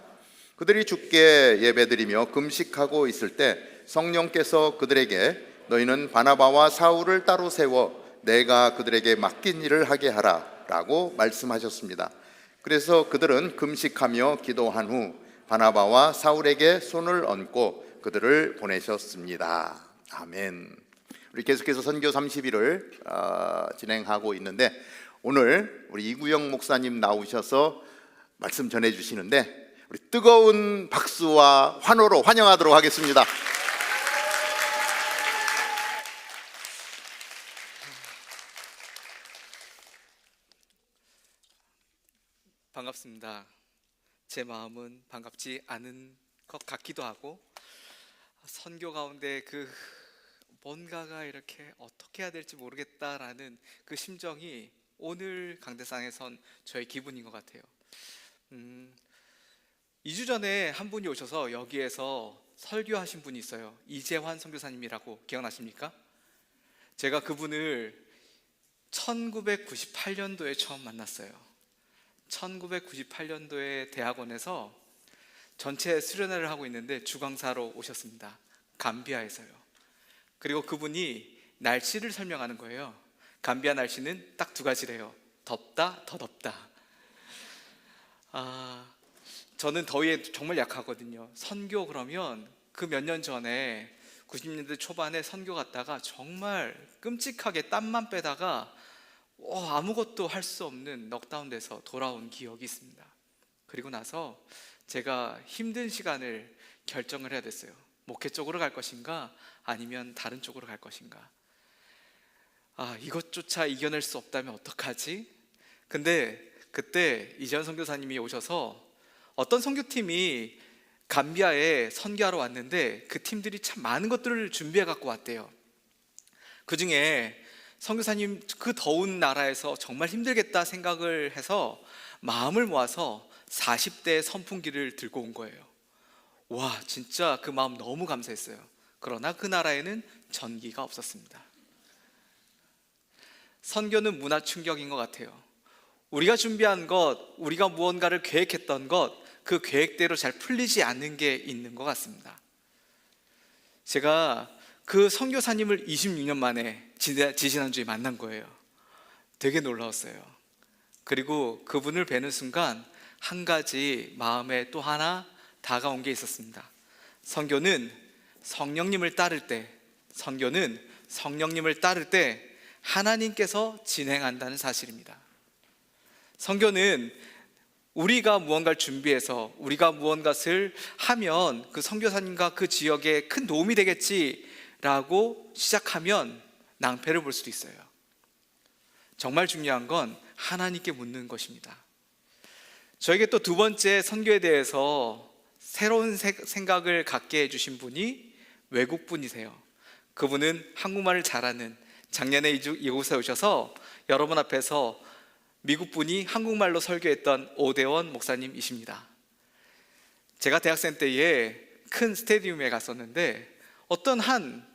그들이 주께 예배드리며 금식하고 있을 때 성령께서 그들에게 너희는 바나바와 사울을 따로 세워 내가 그들에게 맡긴 일을 하게 하라 라고 말씀하셨습니다. 그래서 그들은 금식하며 기도한 후 바나바와 사울에게 손을 얹고 그들을 보내셨습니다. 아멘. 우리 계속해서 선교 30일을 진행하고 있는데 오늘 우리 이구영 목사님 나오셔서 말씀 전해주시는데 우리 뜨거운 박수와 환호로 환영하도록 하겠습니다. 반갑습니다. 제 마음은 반갑지 않은 것 같기도 하고 선교 가운데 그 뭔가가 이렇게 어떻게 해야 될지 모르겠다라는 그 심정이 오늘 강대상에선 저의 기분인 것 같아요. 2주 전에 한 분이 오셔서 여기에서 설교하신 분이 있어요. 이재환 선교사님이라고 기억나십니까? 제가 그분을 1998년도에 처음 만났어요. 1998년도에 대학원에서 전체 수련회를 하고 있는데 주강사로 오셨습니다. 감비아에서요. 그리고 그분이 날씨를 설명하는 거예요. 감비아 날씨는 딱 두 가지래요. 덥다, 더 덥다. 저는 더위에 정말 약하거든요. 선교 그러면 그 몇 년 전에 90년대 초반에 선교 갔다가 정말 끔찍하게 땀만 빼다가 아무것도 할 수 없는 넉다운 돼서 돌아온 기억이 있습니다. 그리고 나서 제가 힘든 시간을 결정을 해야 됐어요. 목회 쪽으로 갈 것인가 아니면 다른 쪽으로 갈 것인가. 이것조차 이겨낼 수 없다면 어떡하지? 근데 그때 이재현 선교사님이 오셔서 어떤 선교팀이 감비아에 선교하러 왔는데 그 팀들이 참 많은 것들을 준비해 갖고 왔대요. 그 중에 선교사님 그 더운 나라에서 정말 힘들겠다 생각을 해서 마음을 모아서 40대 선풍기를 들고 온 거예요. 와, 진짜 그 마음 너무 감사했어요. 그러나 그 나라에는 전기가 없었습니다. 선교는 문화 충격인 것 같아요. 우리가 준비한 것, 우리가 무언가를 계획했던 것, 그 계획대로 잘 풀리지 않는 게 있는 것 같습니다. 제가 그 선교사님을 26년 만에 지지난주에 만난 거예요. 되게 놀라웠어요. 그리고 그분을 뵈는 순간 한 가지 마음에 또 하나 다가온 게 있었습니다. 선교는 성령님을 따를 때 하나님께서 진행한다는 사실입니다. 선교는 우리가 무언가를 준비해서 우리가 무언가를 하면 그 선교사님과 그 지역에 큰 도움이 되겠지라고 시작하면 낭패를 볼 수도 있어요. 정말 중요한 건 하나님께 묻는 것입니다. 저에게 또 두 번째 선교에 대해서 새로운 생각을 갖게 해주신 분이 외국분이세요. 그분은 한국말을 잘하는, 작년에 이곳에 오셔서 여러분 앞에서 미국분이 한국말로 설교했던 오대원 목사님이십니다. 제가 대학생 때에 큰 스테디움에 갔었는데 어떤 한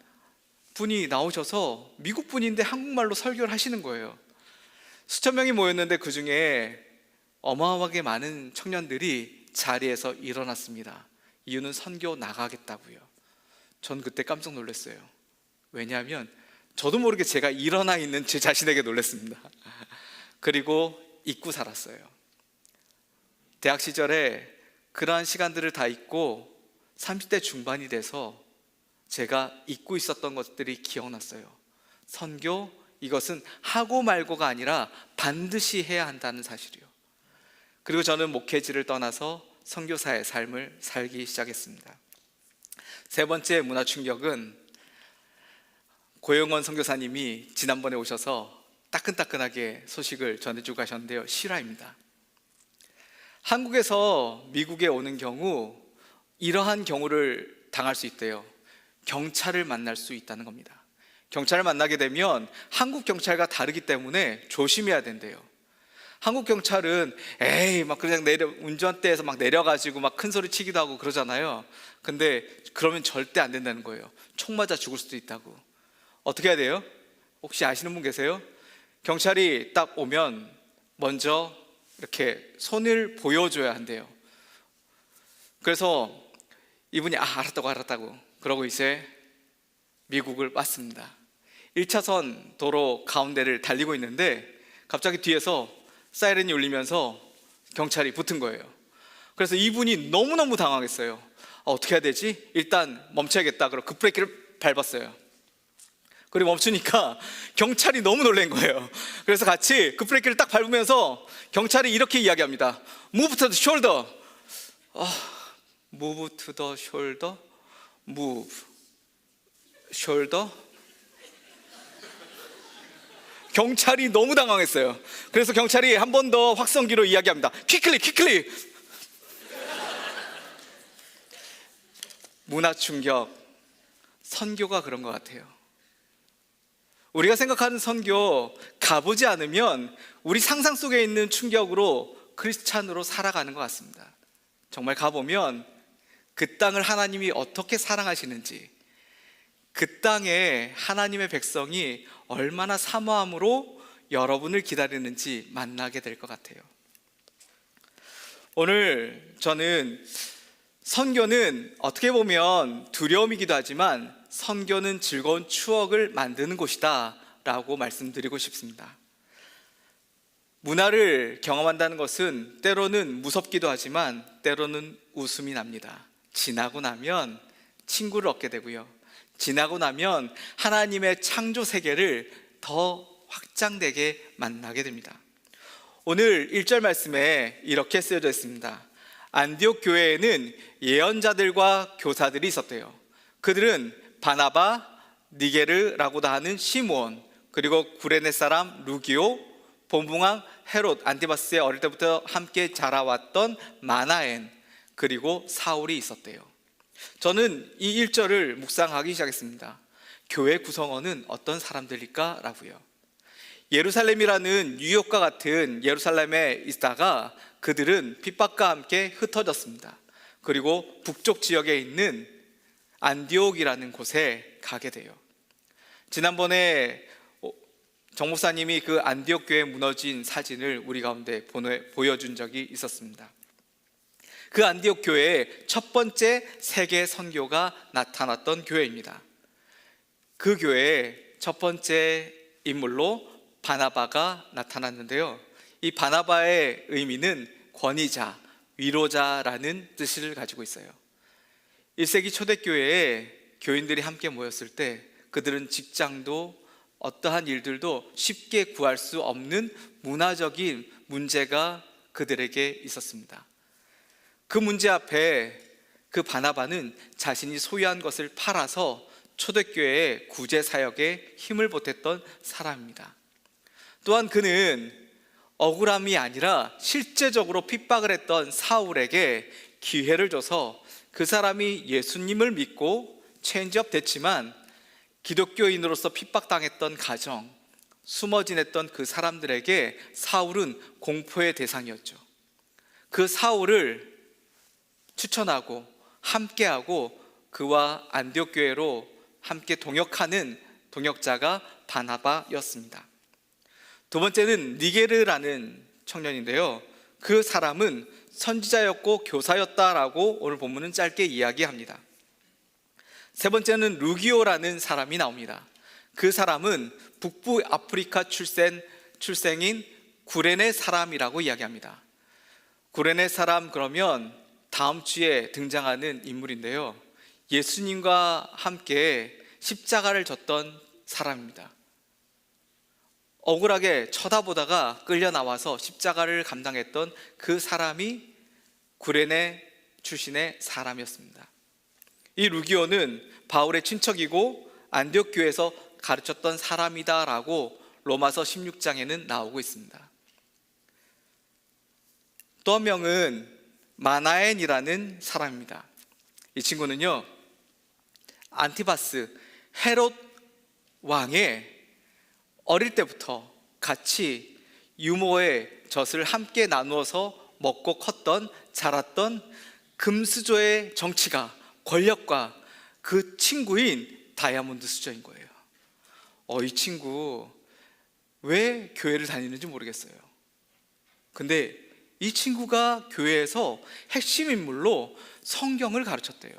분이 나오셔서 미국분인데 한국말로 설교를 하시는 거예요. 수천 명이 모였는데 그 중에 어마어마하게 많은 청년들이 자리에서 일어났습니다. 이유는 선교 나가겠다고요. 전 그때 깜짝 놀랐어요. 왜냐하면 저도 모르게 제가 일어나 있는 제 자신에게 놀랐습니다. 그리고 잊고 살았어요. 대학 시절에 그러한 시간들을 다 잊고 30대 중반이 돼서 제가 잊고 있었던 것들이 기억났어요. 선교, 이것은 하고 말고가 아니라 반드시 해야 한다는 사실이요. 그리고 저는 목회지를 떠나서 선교사의 삶을 살기 시작했습니다. 세 번째 문화 충격은 고영원 선교사님이 지난번에 오셔서 따끈따끈하게 소식을 전해주고 가셨는데요. 실화입니다. 한국에서 미국에 오는 경우 이러한 경우를 당할 수 있대요. 경찰을 만날 수 있다는 겁니다. 경찰을 만나게 되면 한국 경찰과 다르기 때문에 조심해야 된대요. 한국 경찰은 막 그냥 운전대에서 막 내려가지고 막 큰 소리 치기도 하고 그러잖아요. 근데 그러면 절대 안 된다는 거예요. 총 맞아 죽을 수도 있다고. 어떻게 해야 돼요? 혹시 아시는 분 계세요? 경찰이 딱 오면 먼저 이렇게 손을 보여줘야 한대요. 그래서 이분이 알았다고 그러고 이제 미국을 왔습니다. 1차선 도로 가운데를 달리고 있는데 갑자기 뒤에서 사이렌이 울리면서 경찰이 붙은 거예요. 그래서 이분이 너무너무 당황했어요. 어떻게 해야 되지? 일단 멈춰야겠다. 그러고 급브레이크를 밟았어요. 그리고 멈추니까 경찰이 너무 놀란 거예요. 그래서 같이 급브레이크를 딱 밟으면서 경찰이 이렇게 이야기합니다. Move to the shoulder. Move to the shoulder. Move. shoulder. 경찰이 너무 당황했어요. 그래서 경찰이 한 번 더 확성기로 이야기합니다. 퀵클리. 문화 충격, 선교가 그런 것 같아요. 우리가 생각하는 선교, 가보지 않으면 우리 상상 속에 있는 충격으로 크리스찬으로 살아가는 것 같습니다. 정말 가보면 그 땅을 하나님이 어떻게 사랑하시는지, 그 땅에 하나님의 백성이 얼마나 사모함으로 여러분을 기다리는지 만나게 될 것 같아요. 오늘 저는 선교는 어떻게 보면 두려움이기도 하지만 선교는 즐거운 추억을 만드는 곳이다 라고 말씀드리고 싶습니다. 문화를 경험한다는 것은 때로는 무섭기도 하지만 때로는 웃음이 납니다. 지나고 나면 친구를 얻게 되고요, 지나고 나면 하나님의 창조 세계를 더 확장되게 만나게 됩니다. 오늘 1절 말씀에 이렇게 쓰여져 있습니다. 안디옥 교회에는 예언자들과 교사들이 있었대요. 그들은 바나바, 니게르라고도 하는 시므온, 그리고 구레네 사람 루기오, 본붕왕 헤롯 안티바스의 어릴 때부터 함께 자라왔던 마나엔, 그리고 사울이 있었대요. 저는 이 1절을 묵상하기 시작했습니다. 교회 구성원은 어떤 사람들일까? 라고요. 예루살렘이라는 뉴욕과 같은 예루살렘에 있다가 그들은 핍박과 함께 흩어졌습니다. 그리고 북쪽 지역에 있는 안디옥이라는 곳에 가게 돼요. 지난번에 정 목사님이 그 안디옥 교회 무너진 사진을 우리 가운데 보여준 적이 있었습니다. 그 안디옥 교회의 첫 번째 세계 선교가 나타났던 교회입니다. 그 교회의 첫 번째 인물로 바나바가 나타났는데요, 이 바나바의 의미는 권위자, 위로자라는 뜻을 가지고 있어요. 1세기 초대교회에 교인들이 함께 모였을 때 그들은 직장도 어떠한 일들도 쉽게 구할 수 없는 문화적인 문제가 그들에게 있었습니다. 그 문제 앞에 그 바나바는 자신이 소유한 것을 팔아서 초대교회의 구제 사역에 힘을 보탰던 사람입니다. 또한 그는 억울함이 아니라 실제적으로 핍박을 했던 사울에게 기회를 줘서 그 사람이 예수님을 믿고 체인지업 됐지만 기독교인으로서 핍박당했던 가정, 숨어 지냈던 그 사람들에게 사울은 공포의 대상이었죠. 그 사울을 추천하고 함께하고 그와 안디옥 교회로 함께 동역하는 동역자가 바나바였습니다. 두 번째는 니게르라는 청년인데요, 그 사람은 선지자였고 교사였다라고 오늘 본문은 짧게 이야기합니다. 세 번째는 루기오라는 사람이 나옵니다. 그 사람은 북부 아프리카 출생인 구레네 사람이라고 이야기합니다. 구레네 사람 그러면 다음 주에 등장하는 인물인데요, 예수님과 함께 십자가를 졌던 사람입니다. 억울하게 쳐다보다가 끌려 나와서 십자가를 감당했던 그 사람이 구레네 출신의 사람이었습니다. 이 루기오는 바울의 친척이고 안디옥 교회에서 가르쳤던 사람이다라고 로마서 16장에는 나오고 있습니다. 또 한 명은 마나엔이라는 사람입니다. 이 친구는요, 안티바스 헤롯 왕의 어릴 때부터 같이 유모의 젖을 함께 나누어서 먹고 컸던, 자랐던 금수저의 정치가, 권력과 그 친구인 다이아몬드 수저인 거예요. 이 친구 왜 교회를 다니는지 모르겠어요. 근데 이 친구가 교회에서 핵심 인물로 성경을 가르쳤대요.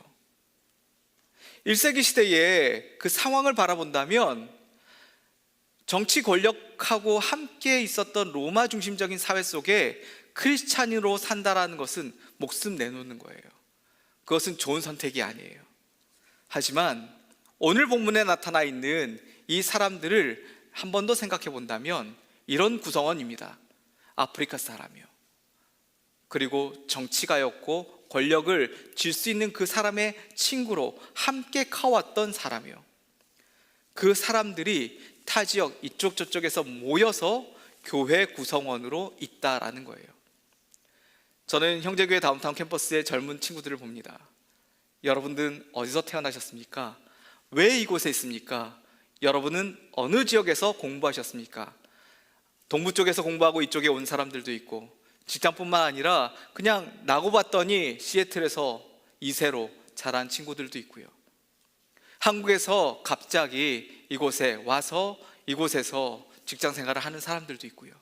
1세기 시대에 그 상황을 바라본다면 정치 권력하고 함께 있었던 로마 중심적인 사회 속에 크리스찬으로 산다라는 것은 목숨 내놓는 거예요. 그것은 좋은 선택이 아니에요. 하지만 오늘 본문에 나타나 있는 이 사람들을 한 번 더 생각해 본다면 이런 구성원입니다. 아프리카 사람이요, 그리고 정치가였고 권력을 쥘 수 있는 그 사람의 친구로 함께 커왔던 사람이요, 그 사람들이 타 지역 이쪽 저쪽에서 모여서 교회 구성원으로 있다라는 거예요. 저는 형제교회 다운타운 캠퍼스의 젊은 친구들을 봅니다. 여러분들은 어디서 태어나셨습니까? 왜 이곳에 있습니까? 여러분은 어느 지역에서 공부하셨습니까? 동부 쪽에서 공부하고 이쪽에 온 사람들도 있고, 직장뿐만 아니라 그냥 나고 봤더니 시애틀에서 2세로 자란 친구들도 있고요. 한국에서 갑자기 이곳에 와서 이곳에서 직장 생활을 하는 사람들도 있고요.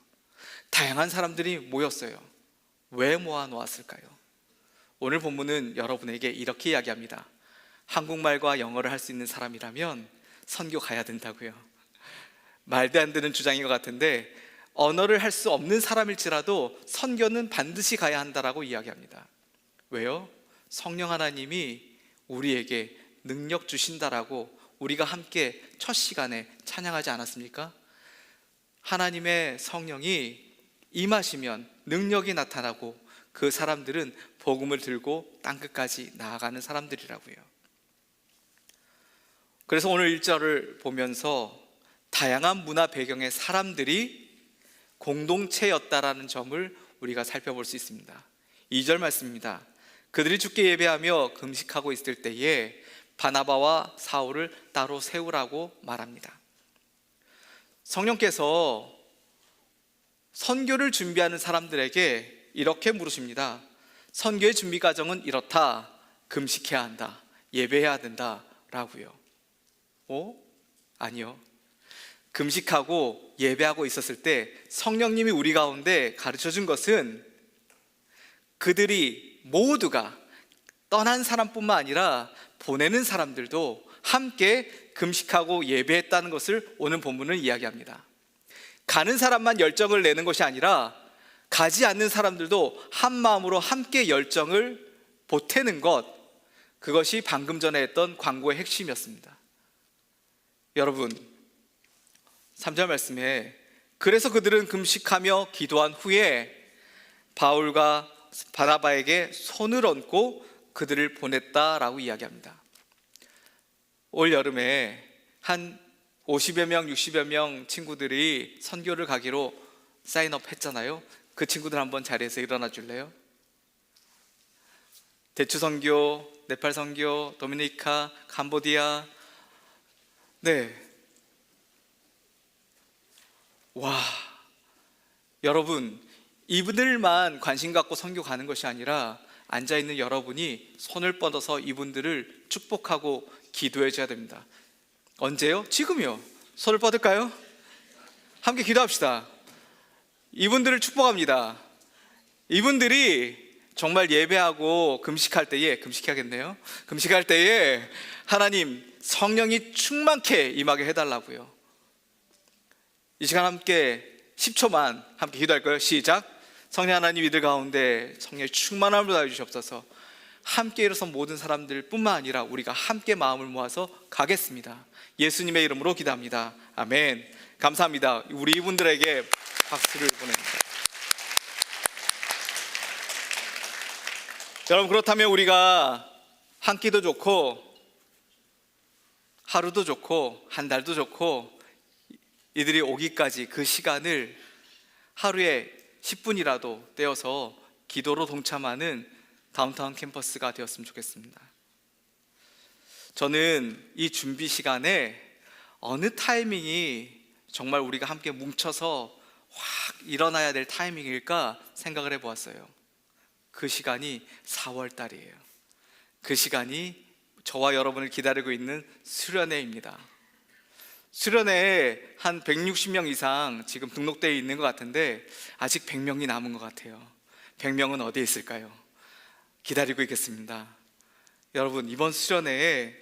다양한 사람들이 모였어요. 왜 모아 놓았을까요? 오늘 본문은 여러분에게 이렇게 이야기합니다. 한국말과 영어를 할 수 있는 사람이라면 선교 가야 된다고요. 말도 안 되는 주장인 것 같은데, 언어를 할 수 없는 사람일지라도 선교는 반드시 가야 한다라고 이야기합니다. 왜요? 성령 하나님이 우리에게 능력 주신다라고 우리가 함께 첫 시간에 찬양하지 않았습니까? 하나님의 성령이 임하시면 능력이 나타나고 그 사람들은 복음을 들고 땅끝까지 나아가는 사람들이라고요. 그래서 오늘 1절을 보면서 다양한 문화 배경의 사람들이 공동체였다라는 점을 우리가 살펴볼 수 있습니다. 2절 말씀입니다. 그들이 주께 예배하며 금식하고 있을 때에 바나바와 사울을 따로 세우라고 말합니다. 성령께서 선교를 준비하는 사람들에게 이렇게 물으십니다. 선교의 준비 과정은 이렇다. 금식해야 한다. 예배해야 된다. 라고요. 아니요. 금식하고 예배하고 있었을 때 성령님이 우리 가운데 가르쳐 준 것은 그들이 모두가 떠난 사람뿐만 아니라 보내는 사람들도 함께 금식하고 예배했다는 것을 오늘 본문은 이야기합니다. 가는 사람만 열정을 내는 것이 아니라 가지 않는 사람들도 한 마음으로 함께 열정을 보태는 것, 그것이 방금 전에 했던 광고의 핵심이었습니다. 여러분, 3절 말씀에 그래서 그들은 금식하며 기도한 후에 바울과 바나바에게 손을 얹고 그들을 보냈다라고 이야기합니다. 올 여름에 한 50여 명, 60여 명 친구들이 선교를 가기로 사인업 했잖아요. 그 친구들 한번 자리에서 일어나 줄래요? 대추 선교, 네팔 선교, 도미니카, 캄보디아. 네. 와, 여러분, 이분들만 관심 갖고 선교 가는 것이 아니라 앉아있는 여러분이 손을 뻗어서 이분들을 축복하고 기도해 줘야 됩니다. 언제요? 지금요. 손을 뻗을까요? 함께 기도합시다. 이분들을 축복합니다. 이분들이 정말 예배하고 금식할 때에, 금식해야겠네요. 금식할 때에 하나님 성령이 충만케 임하게 해달라고요. 이 시간 함께 10초만 함께 기도할까요? 시작. 성령 하나님, 이들 가운데 성령의 충만함을 다해 주시옵소서. 함께 일어선 모든 사람들 뿐만 아니라 우리가 함께 마음을 모아서 가겠습니다. 예수님의 이름으로 기도합니다. 아멘. 감사합니다. 우리 이분들에게 박수를 보냅니다. 여러분, 그렇다면 우리가 한 끼도 좋고 하루도 좋고 한 달도 좋고 이들이 오기까지 그 시간을 하루에 10분이라도 떼어서 기도로 동참하는 다운타운 캠퍼스가 되었으면 좋겠습니다. 저는 이 준비 시간에 어느 타이밍이 정말 우리가 함께 뭉쳐서 확 일어나야 될 타이밍일까 생각을 해보았어요. 그 시간이 4월 달이에요. 그 시간이 저와 여러분을 기다리고 있는 수련회입니다. 수련회에 한 160명 이상 지금 등록되어 있는 것 같은데 아직 100명이 남은 것 같아요. 100명은 어디에 있을까요? 기다리고 있겠습니다. 여러분, 이번 수련회에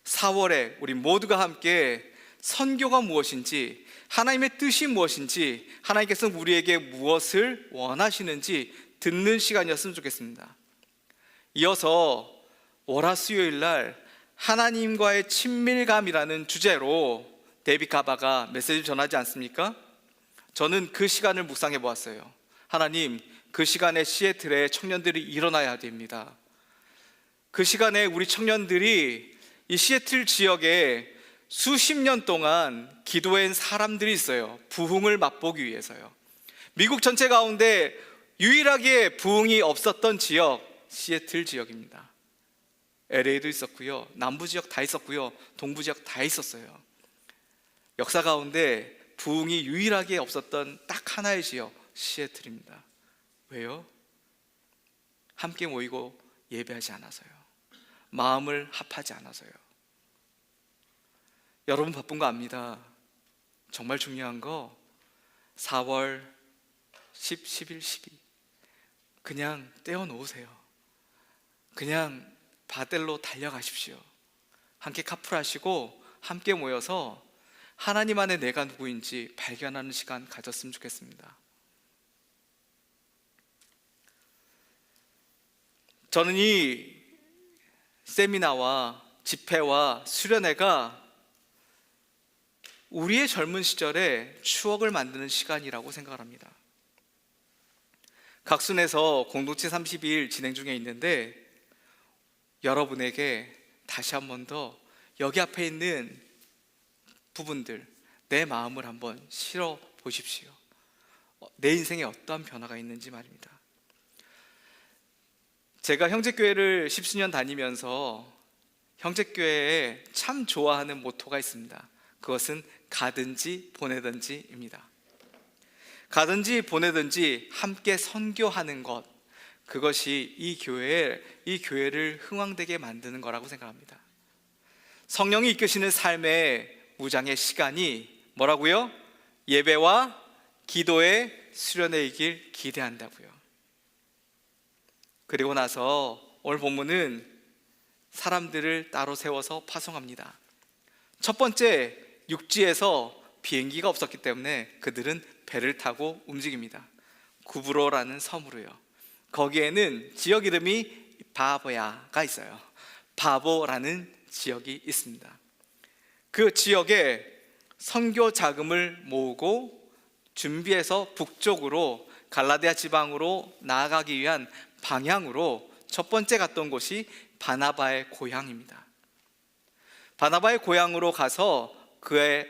4월에 우리 모두가 함께 선교가 무엇인지, 하나님의 뜻이 무엇인지, 하나님께서 우리에게 무엇을 원하시는지 듣는 시간이었으면 좋겠습니다. 이어서 월화수요일 날 하나님과의 친밀감이라는 주제로 데이빗 가바가 메시지를 전하지 않습니까? 저는 그 시간을 묵상해 보았어요. 하나님, 그 시간에 시애틀에 청년들이 일어나야 됩니다. 그 시간에 우리 청년들이 이 시애틀 지역에 수십 년 동안 기도한 사람들이 있어요. 부흥을 맛보기 위해서요. 미국 전체 가운데 유일하게 부흥이 없었던 지역, 시애틀 지역입니다. LA도 있었고요, 남부 지역 다 있었고요, 동부 지역 다 있었어요. 역사 가운데 부흥이 유일하게 없었던 딱 하나의 지역, 시애틀입니다. 왜요? 함께 모이고 예배하지 않아서요. 마음을 합하지 않아서요. 여러분 바쁜 거 압니다. 정말 중요한 거 4월 10, 11, 12 그냥 떼어놓으세요. 그냥 바델로 달려가십시오. 함께 카풀하시고 함께 모여서 하나님 안에 내가 누구인지 발견하는 시간 가졌으면 좋겠습니다. 저는 이 세미나와 집회와 수련회가 우리의 젊은 시절에 추억을 만드는 시간이라고 생각을 합니다. 각순에서 공동체 32일 진행 중에 있는데 여러분에게 다시 한 번 더 여기 앞에 있는 부분들, 내 마음을 한번 실어 보십시오. 내 인생에 어떠한 변화가 있는지 말입니다. 제가 형제교회를 10수년 다니면서 형제교회에 참 좋아하는 모토가 있습니다. 그것은 가든지 보내든지입니다. 가든지 보내든지 함께 선교하는 것, 그것이 이 교회를 흥왕되게 만드는 거라고 생각합니다. 성령이 이끄시는 삶의 무장의 시간이 뭐라고요? 예배와 기도의 수련회이길 기대한다고요. 그리고 나서 오늘 본문은 사람들을 따로 세워서 파송합니다. 첫 번째, 육지에서 비행기가 없었기 때문에 그들은 배를 타고 움직입니다. 구브로라는 섬으로요. 거기에는 지역 이름이 바보야가 있어요. 바보라는 지역이 있습니다. 그 지역에 선교 자금을 모으고 준비해서 북쪽으로 갈라디아 지방으로 나아가기 위한 방향으로 첫 번째 갔던 곳이 바나바의 고향입니다. 바나바의 고향으로 가서 그의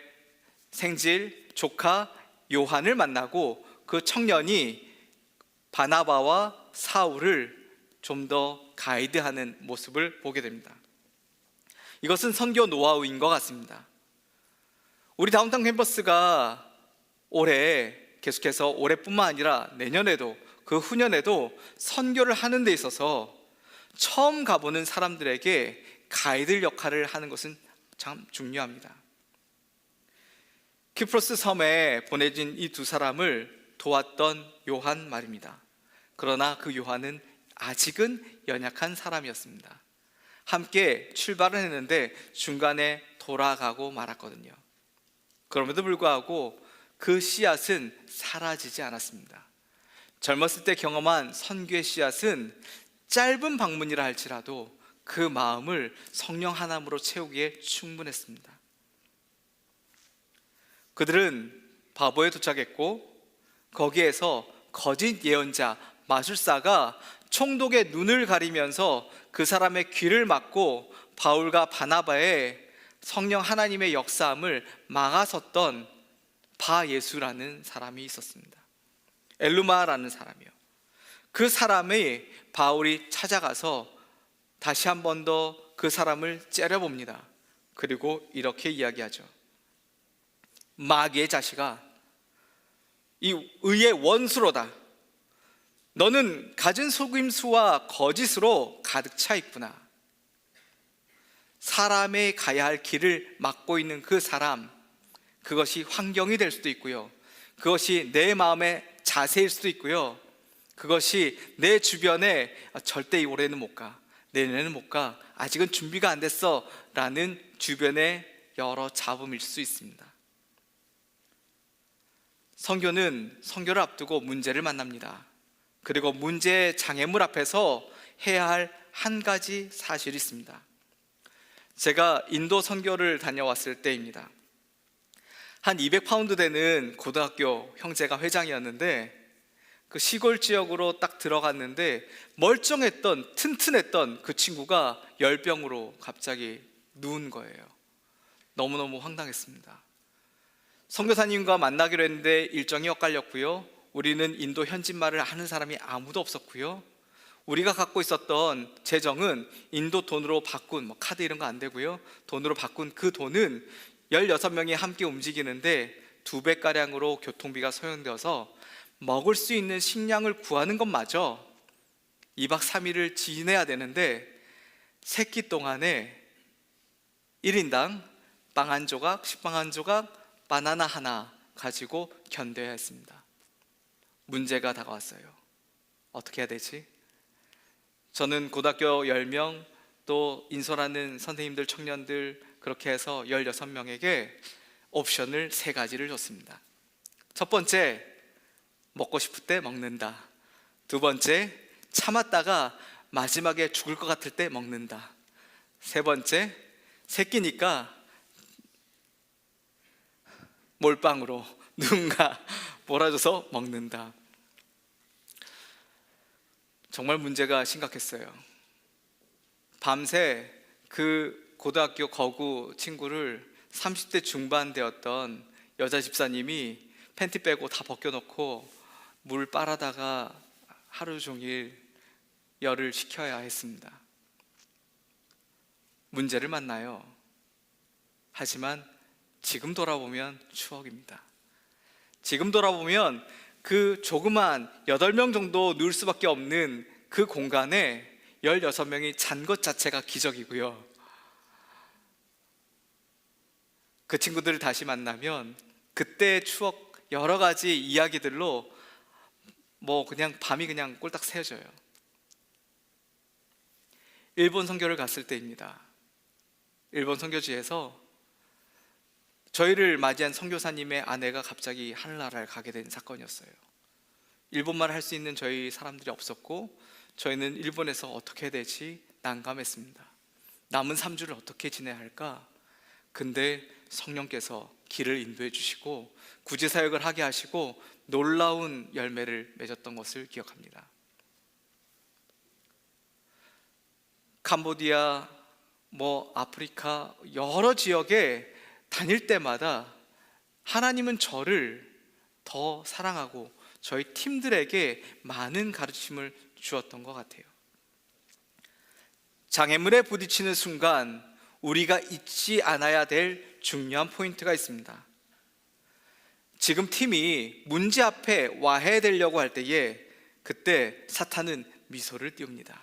생질 조카 요한을 만나고 그 청년이 바나바와 사울을 좀 더 가이드하는 모습을 보게 됩니다. 이것은 선교 노하우인 것 같습니다. 우리 다운타운 캠퍼스가 올해 계속해서 올해뿐만 아니라 내년에도 그 후년에도 선교를 하는 데 있어서 처음 가보는 사람들에게 가이드 역할을 하는 것은 참 중요합니다. 키프로스 섬에 보내진 이 두 사람을 도왔던 요한 말입니다. 그러나 그 요한은 아직은 연약한 사람이었습니다. 함께 출발을 했는데 중간에 돌아가고 말았거든요. 그럼에도 불구하고 그 씨앗은 사라지지 않았습니다. 젊었을 때 경험한 선교의 씨앗은 짧은 방문이라 할지라도 그 마음을 성령 하나님으로 채우기에 충분했습니다. 그들은 바보에 도착했고 거기에서 거짓 예언자 마술사가 총독의 눈을 가리면서 그 사람의 귀를 막고 바울과 바나바의 성령 하나님의 역사함을 막아섰던 바예수라는 사람이 있었습니다. 엘루마라는 사람이요. 그 사람이 바울이 찾아가서 다시 한 번 더 그 사람을 째려봅니다. 그리고 이렇게 이야기하죠. 마귀의 자식아, 이 의의 원수로다. 너는 가진 속임수와 거짓으로 가득 차 있구나. 사람의 가야 할 길을 막고 있는 그 사람, 그것이 환경이 될 수도 있고요, 그것이 내 마음의 자세일 수도 있고요, 그것이 내 주변에 절대 올해는 못 가, 내년에는 못 가, 아직은 준비가 안 됐어 라는 주변의 여러 잡음일 수 있습니다. 선교를 앞두고 문제를 만납니다. 그리고 문제의 장애물 앞에서 해야 할 한 가지 사실이 있습니다. 제가 인도 선교를 다녀왔을 때입니다. 한 200파운드 되는 고등학교 형제가 회장이었는데 그 시골 지역으로 딱 들어갔는데 멀쩡했던 튼튼했던 그 친구가 열병으로 갑자기 누운 거예요. 너무너무 황당했습니다. 선교사님과 만나기로 했는데 일정이 엇갈렸고요. 우리는 인도 현지말을 아는 사람이 아무도 없었고요. 우리가 갖고 있었던 재정은 인도 돈으로 바꾼 카드 이런 거 안 되고요. 돈으로 바꾼 그 돈은 16명이 함께 움직이는데 2배가량으로 교통비가 소요되어서 먹을 수 있는 식량을 구하는 것마저 2박 3일을 지내야 되는데 3끼 동안에 1인당 빵 한 조각, 식빵 한 조각, 바나나 하나 가지고 견뎌야 했습니다. 문제가 다가왔어요. 어떻게 해야 되지? 저는 고등학교 10명, 또 인솔하는 선생님들, 청년들 그렇게 해서 16명에게 옵션을 3가지를 줬습니다. 첫 번째, 먹고 싶을 때 먹는다. 두 번째, 참았다가 마지막에 죽을 것 같을 때 먹는다. 세 번째, 새끼니까 몰빵으로 누군가 몰아줘서 먹는다. 정말 문제가 심각했어요. 밤새 그 고등학교 거구 친구를 30대 중반 되었던 여자 집사님이 팬티 빼고 다 벗겨놓고 물 빨아다가 하루 종일 열을 식혀야 했습니다. 문제를 만나요. 하지만 지금 돌아보면 추억입니다. 지금 돌아보면 그 조그만 8명 정도 누울 수밖에 없는 그 공간에 16명이 잔 것 자체가 기적이고요. 그 친구들을 다시 만나면 그때의 추억 여러 가지 이야기들로 그냥 밤이 그냥 꼴딱 새어져요. 일본 선교를 갔을 때입니다. 일본 선교지에서 저희를 맞이한 선교사님의 아내가 갑자기 하늘나라를 가게 된 사건이었어요. 일본말 할 수 있는 저희 사람들이 없었고 저희는 일본에서 어떻게 해야 되지? 난감했습니다. 남은 3주를 어떻게 지내야 할까? 근데 성령께서 길을 인도해 주시고 구제사역을 하게 하시고 놀라운 열매를 맺었던 것을 기억합니다. 캄보디아, 아프리카 여러 지역에 다닐 때마다 하나님은 저를 더 사랑하고 저희 팀들에게 많은 가르침을 주었던 것 같아요. 장애물에 부딪히는 순간 우리가 잊지 않아야 될 중요한 포인트가 있습니다. 지금 팀이 문제 앞에 와해되려고 할 때에 그때 사탄은 미소를 띄웁니다.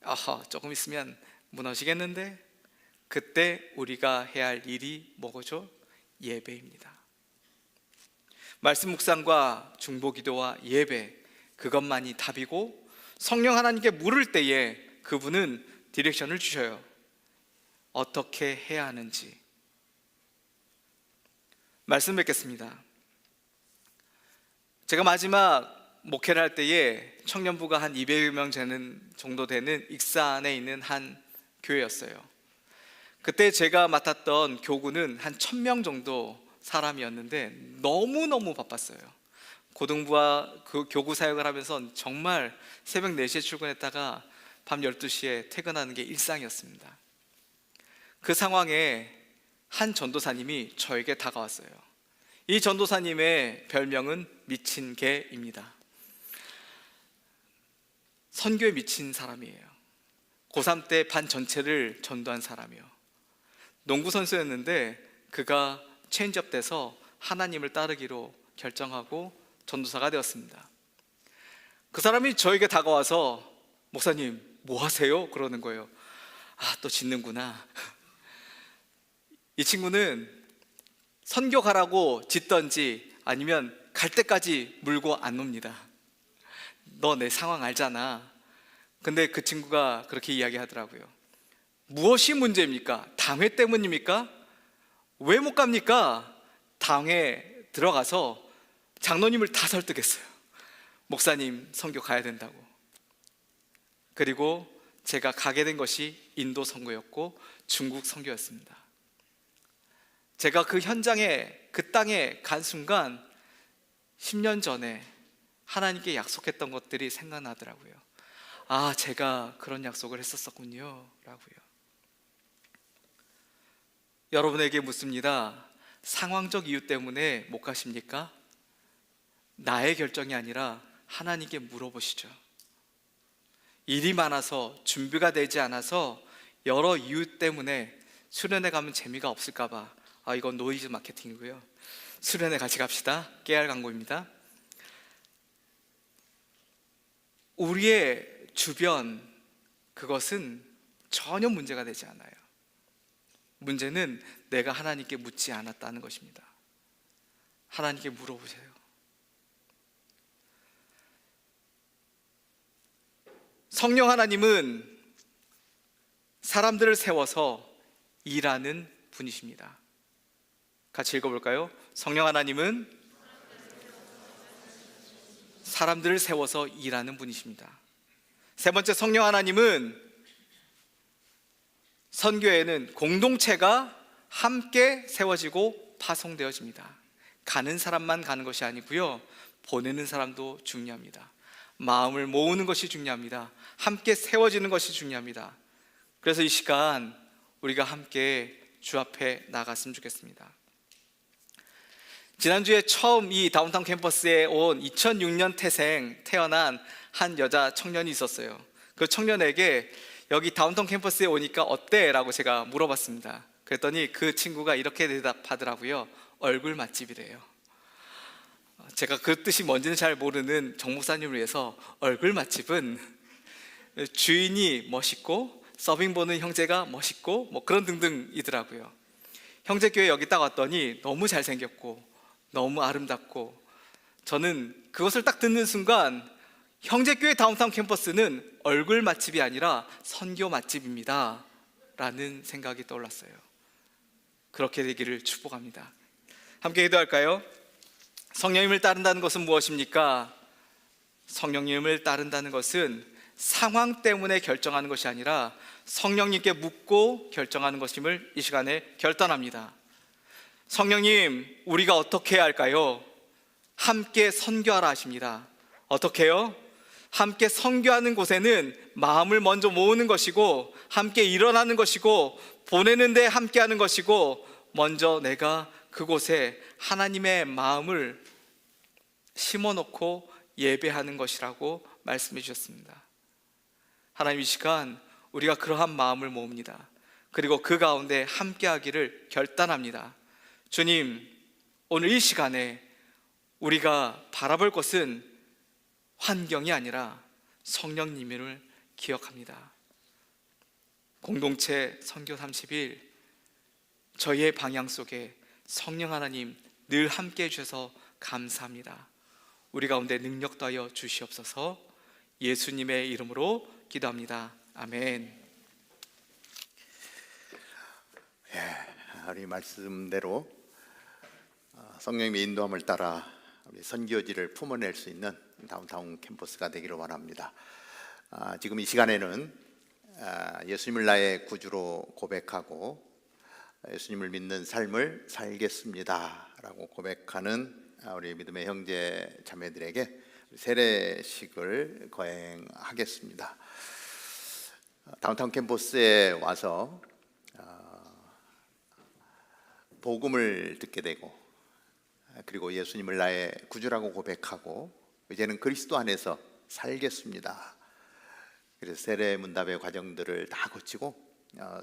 아하, 조금 있으면 무너지겠는데? 그때 우리가 해야 할 일이 뭐죠? 예배입니다. 말씀 묵상과 중보기도와 예배, 그것만이 답이고 성령 하나님께 물을 때에 그분은 디렉션을 주셔요. 어떻게 해야 하는지. 말씀 뵙겠습니다. 제가 마지막 목회를 할 때에 청년부가 한 200명 정도 되는 익산에 있는 한 교회였어요. 그때 제가 맡았던 교구는 한 1000명 정도 사람이었는데 너무너무 바빴어요. 고등부와 그 교구 사역을 하면서 정말 새벽 4시에 출근했다가 밤 12시에 퇴근하는 게 일상이었습니다. 그 상황에 한 전도사님이 저에게 다가왔어요. 이 전도사님의 별명은 미친 개입니다. 선교에 미친 사람이에요. 고3 때 반 전체를 전도한 사람이요. 농구 선수였는데 그가 체인지업 돼서 하나님을 따르기로 결정하고 전도사가 되었습니다. 그 사람이 저에게 다가와서 목사님 뭐 하세요? 그러는 거예요. 또 짖는구나. 이 친구는 선교 가라고 짖던지 아니면 갈 때까지 물고 안 놉니다. 너 내 상황 알잖아. 근데 그 친구가 그렇게 이야기하더라고요. 무엇이 문제입니까? 당회 때문입니까? 왜 못 갑니까? 당회 들어가서 장로님을 다 설득했어요. 목사님 선교 가야 된다고. 그리고 제가 가게 된 것이 인도 선교였고 중국 선교였습니다. 제가 그 현장에, 그 땅에 간 순간 10년 전에 하나님께 약속했던 것들이 생각나더라고요. 제가 그런 약속을 했었군요 라고요. 여러분에게 묻습니다. 상황적 이유 때문에 못 가십니까? 나의 결정이 아니라 하나님께 물어보시죠. 일이 많아서 준비가 되지 않아서 여러 이유 때문에 수련회 가면 재미가 없을까 봐. 이건 노이즈 마케팅이고요. 수련회 같이 갑시다. 깨알 광고입니다. 우리의 주변, 그것은 전혀 문제가 되지 않아요. 문제는 내가 하나님께 묻지 않았다는 것입니다. 하나님께 물어보세요. 성령 하나님은 사람들을 세워서 일하는 분이십니다. 같이 읽어볼까요? 성령 하나님은 사람들을 세워서 일하는 분이십니다. 세 번째, 성령 하나님은 선교회는 공동체가 함께 세워지고 파송되어집니다. 가는 사람만 가는 것이 아니고요, 보내는 사람도 중요합니다. 마음을 모으는 것이 중요합니다. 함께 세워지는 것이 중요합니다. 그래서 이 시간 우리가 함께 주 앞에 나갔으면 좋겠습니다. 지난주에 처음 이 다운타운 캠퍼스에 온 2006년 태어난 한 여자 청년이 있었어요. 그 청년에게 여기 다운타운 캠퍼스에 오니까 어때? 라고 제가 물어봤습니다. 그랬더니 그 친구가 이렇게 대답하더라고요. 얼굴 맛집이래요. 제가 그 뜻이 뭔지는 잘 모르는 정 목사님을 위해서 얼굴 맛집은 주인이 멋있고 서빙 보는 형제가 멋있고 뭐 그런 등등이더라고요. 형제교회 여기 딱 왔더니 너무 잘생겼고 너무 아름답고, 저는 그것을 딱 듣는 순간 형제교회 다운타운 캠퍼스는 얼굴 맛집이 아니라 선교 맛집입니다 라는 생각이 떠올랐어요. 그렇게 되기를 축복합니다. 함께 기도할까요? 성령님을 따른다는 것은 무엇입니까? 성령님을 따른다는 것은 상황 때문에 결정하는 것이 아니라 성령님께 묻고 결정하는 것임을 이 시간에 결단합니다. 성령님, 우리가 어떻게 해야 할까요? 함께 선교하라 하십니다. 어떻게 해요? 함께 선교하는 곳에는 마음을 먼저 모으는 것이고, 함께 일어나는 것이고, 보내는데 함께하는 것이고, 먼저 내가 그곳에 하나님의 마음을 심어놓고 예배하는 것이라고 말씀해 주셨습니다. 하나님, 이 시간 우리가 그러한 마음을 모읍니다. 그리고 그 가운데 함께하기를 결단합니다. 주님, 오늘 이 시간에 우리가 바라볼 것은 환경이 아니라 성령님을 기억합니다. 공동체 선교 30일, 저희의 방향 속에 성령 하나님 늘 함께해 주셔서 감사합니다. 우리 가운데 능력 더하여 주시옵소서. 예수님의 이름으로 기도합니다. 아멘. 우리 말씀대로 성령님의 인도함을 따라 우리 선교지를 품어낼 수 있는 다운타운 캠퍼스가 되기를 원합니다. 지금 이 시간에는 예수님을 나의 구주로 고백하고 예수님을 믿는 삶을 살겠습니다 라고 고백하는 우리 믿음의 형제 자매들에게 세례식을 거행하겠습니다. 다운타운 캠퍼스에 와서 복음을 듣게 되고, 그리고 예수님을 나의 구주라고 고백하고 이제는 그리스도 안에서 살겠습니다. 그래서 세례 문답의 과정들을 다 거치고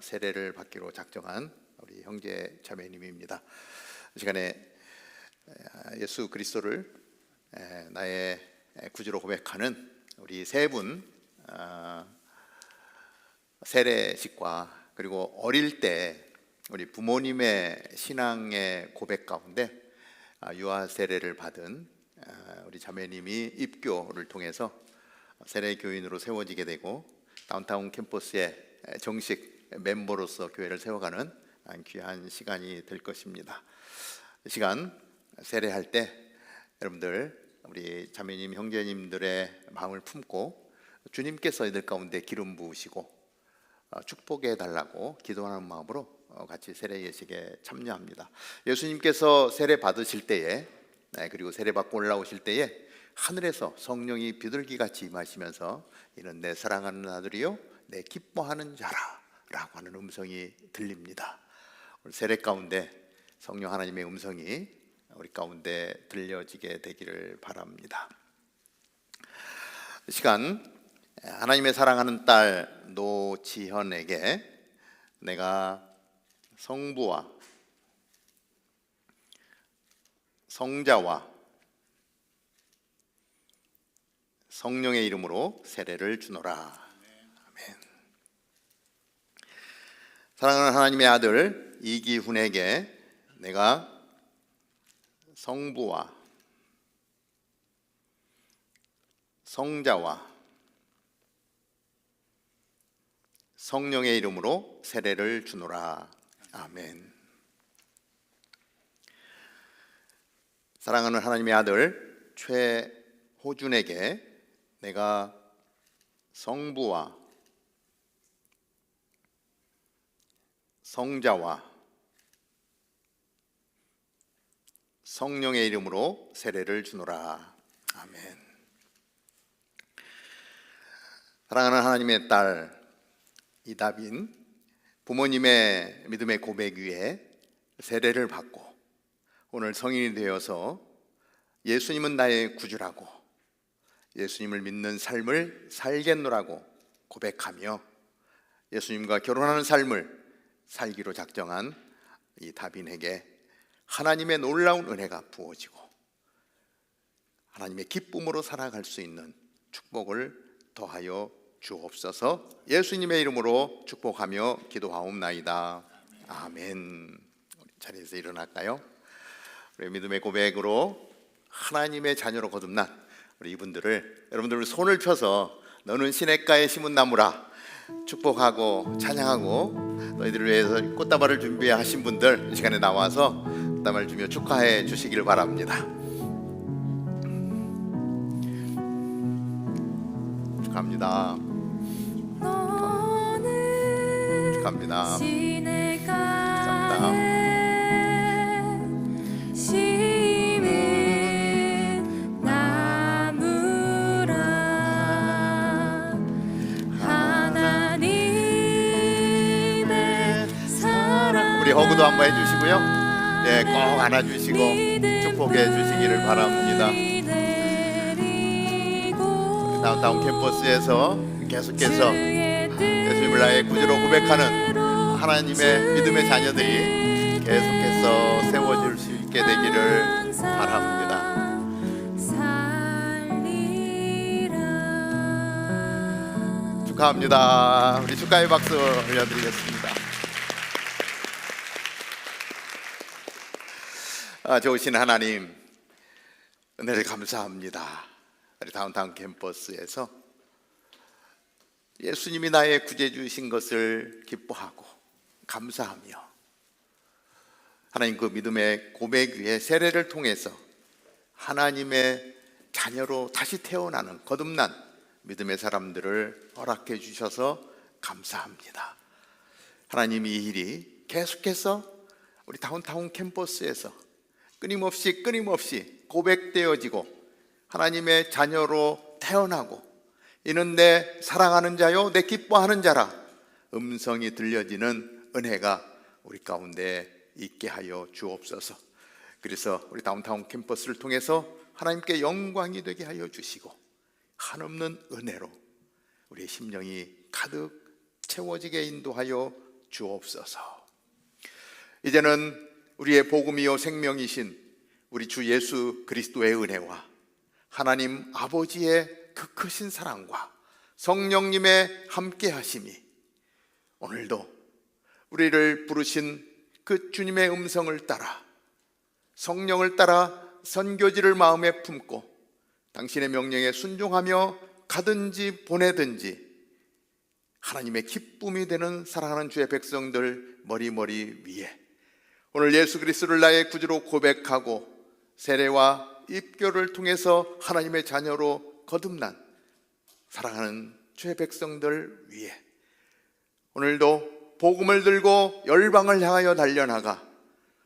세례를 받기로 작정한 우리 형제 자매님입니다. 이 시간에 예수 그리스도를 나의 구주로 고백하는 우리 세 분 세례식과, 그리고 어릴 때 우리 부모님의 신앙의 고백 가운데 유아 세례를 받은 우리 자매님이 입교를 통해서 세례 교인으로 세워지게 되고 다운타운 캠퍼스의 정식 멤버로서 교회를 세워가는 귀한 시간이 될 것입니다. 이 시간 세례할 때 여러분들, 우리 자매님 형제님들의 마음을 품고 주님께서 이들 가운데 기름 부으시고 축복해 달라고 기도하는 마음으로 같이 세례 예식에 참여합니다. 예수님께서 세례 받으실 때에, 그리고 세례 받고 올라오실 때에 하늘에서 성령이 비둘기같이 임하시면서 이는 내 사랑하는 아들이요 내 기뻐하는 자라 라고 하는 음성이 들립니다. 우리 세례 가운데 성령 하나님의 음성이 우리 가운데 들려지게 되기를 바랍니다. 이 시간 하나님의 사랑하는 딸 노지현에게 내가 성부와 성자와 성령의 이름으로 세례를 주노라. 아멘. 사랑하는 하나님의 아들 이기훈에게 내가 성부와 성자와 성령의 이름으로 세례를 주노라. 아멘. 사랑하는 하나님의 아들 최호준에게 내가 성부와 성자와 성령의 이름으로 세례를 주노라. 아멘. 사랑하는 하나님의 딸 이다빈, 부모님의 믿음의 고백 위에 세례를 받고 오늘 성인이 되어서 예수님은 나의 구주라고, 예수님을 믿는 삶을 살겠노라고 고백하며 예수님과 결혼하는 삶을 살기로 작정한 이 다빈에게 하나님의 놀라운 은혜가 부어지고 하나님의 기쁨으로 살아갈 수 있는 축복을 더하여 주옵소서. 예수님의 이름으로 축복하며 기도하옵나이다. 아멘. 우리 자리에서 일어날까요? 우리 믿음의 고백으로 하나님의 자녀로 거듭난 우리 이분들을, 여러분들 손을 펴서 너는 시냇가에 심은 나무라 축복하고 찬양하고, 너희들을 위해서 꽃다발을 준비하신 분들 이 시간에 나와서 꽃다발을 주며 축하해 주시기를 바랍니다. 축하합니다. 축하합니다. 축하합니다. 우리 허구도 한번 해주시고요. 예, 꼭 안아주시고 축복해 주시기를 바랍니다. 다운타운 캠퍼스에서 계속해서 예수님을 나의 구주로 고백하는 하나님의 믿음의 자녀들이 계속해서 세워질 수 있게 되기를 바랍니다. 축하합니다. 우리 축하의 박수 올려드리겠습니다. 좋으신 하나님, 은혜를 감사합니다. 우리 다운타운 캠퍼스에서 예수님이 나의 구제주신 것을 기뻐하고 감사하며 하나님 그 믿음의 고백 위에 세례를 통해서 하나님의 자녀로 다시 태어나는 거듭난 믿음의 사람들을 허락해 주셔서 감사합니다. 하나님 이 일이 계속해서 우리 다운타운 캠퍼스에서 끊임없이 고백되어지고 하나님의 자녀로 태어나고, 이는 내 사랑하는 자요 내 기뻐하는 자라 음성이 들려지는 은혜가 우리 가운데 있게 하여 주옵소서. 그래서 우리 다운타운 캠퍼스를 통해서 하나님께 영광이 되게 하여 주시고 한없는 은혜로 우리의 심령이 가득 채워지게 인도하여 주옵소서. 이제는 우리의 복음이요 생명이신 우리 주 예수 그리스도의 은혜와 하나님 아버지의 그 크신 사랑과 성령님의 함께 하심이 오늘도 우리를 부르신 그 주님의 음성을 따라 성령을 따라 선교지를 마음에 품고 당신의 명령에 순종하며 가든지 보내든지 하나님의 기쁨이 되는 사랑하는 주의 백성들 머리머리 위에 오늘 예수 그리스도를 나의 구주로 고백하고 세례와 입교를 통해서 하나님의 자녀로 거듭난 사랑하는 주의 백성들 위에 오늘도 복음을 들고 열방을 향하여 달려나가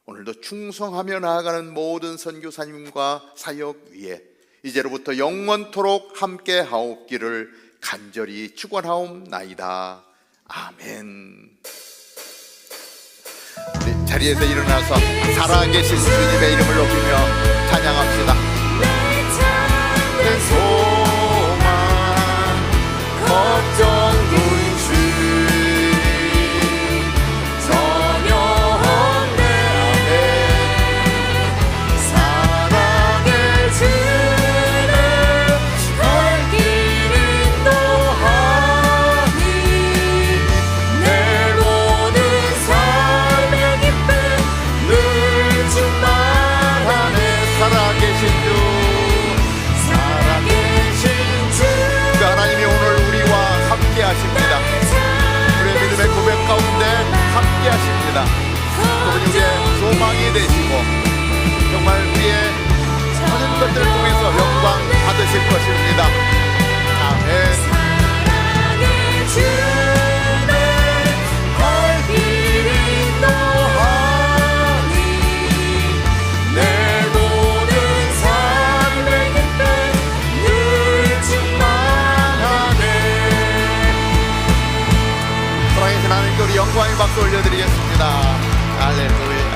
오늘도 충성하며 나아가는 모든 선교사님과 사역 위에 이제로부터 영원토록 함께 하옵기를 간절히 축원하옵나이다. 아멘. 자리에서 일어나서 살아계신 주님의 이름을 높이며 찬양합시다. 내 소망 걱정 근심 전혀 없네 사랑의 주는 갈 길 인도하니 내 모든 삶의 기쁨 늘 충만하네. 살아계신 주 하나님이 오늘 우리와 함께 하십니다. 우리의 믿음의 고백 가운데 함께 하십니다. 그분이 우리의 소망이 되시고 정말 우리의 모든 것들을 통해서 영광 받으실 것입니다. 아멘. 영광의 박수 올려드리겠습니다. 할렐루야.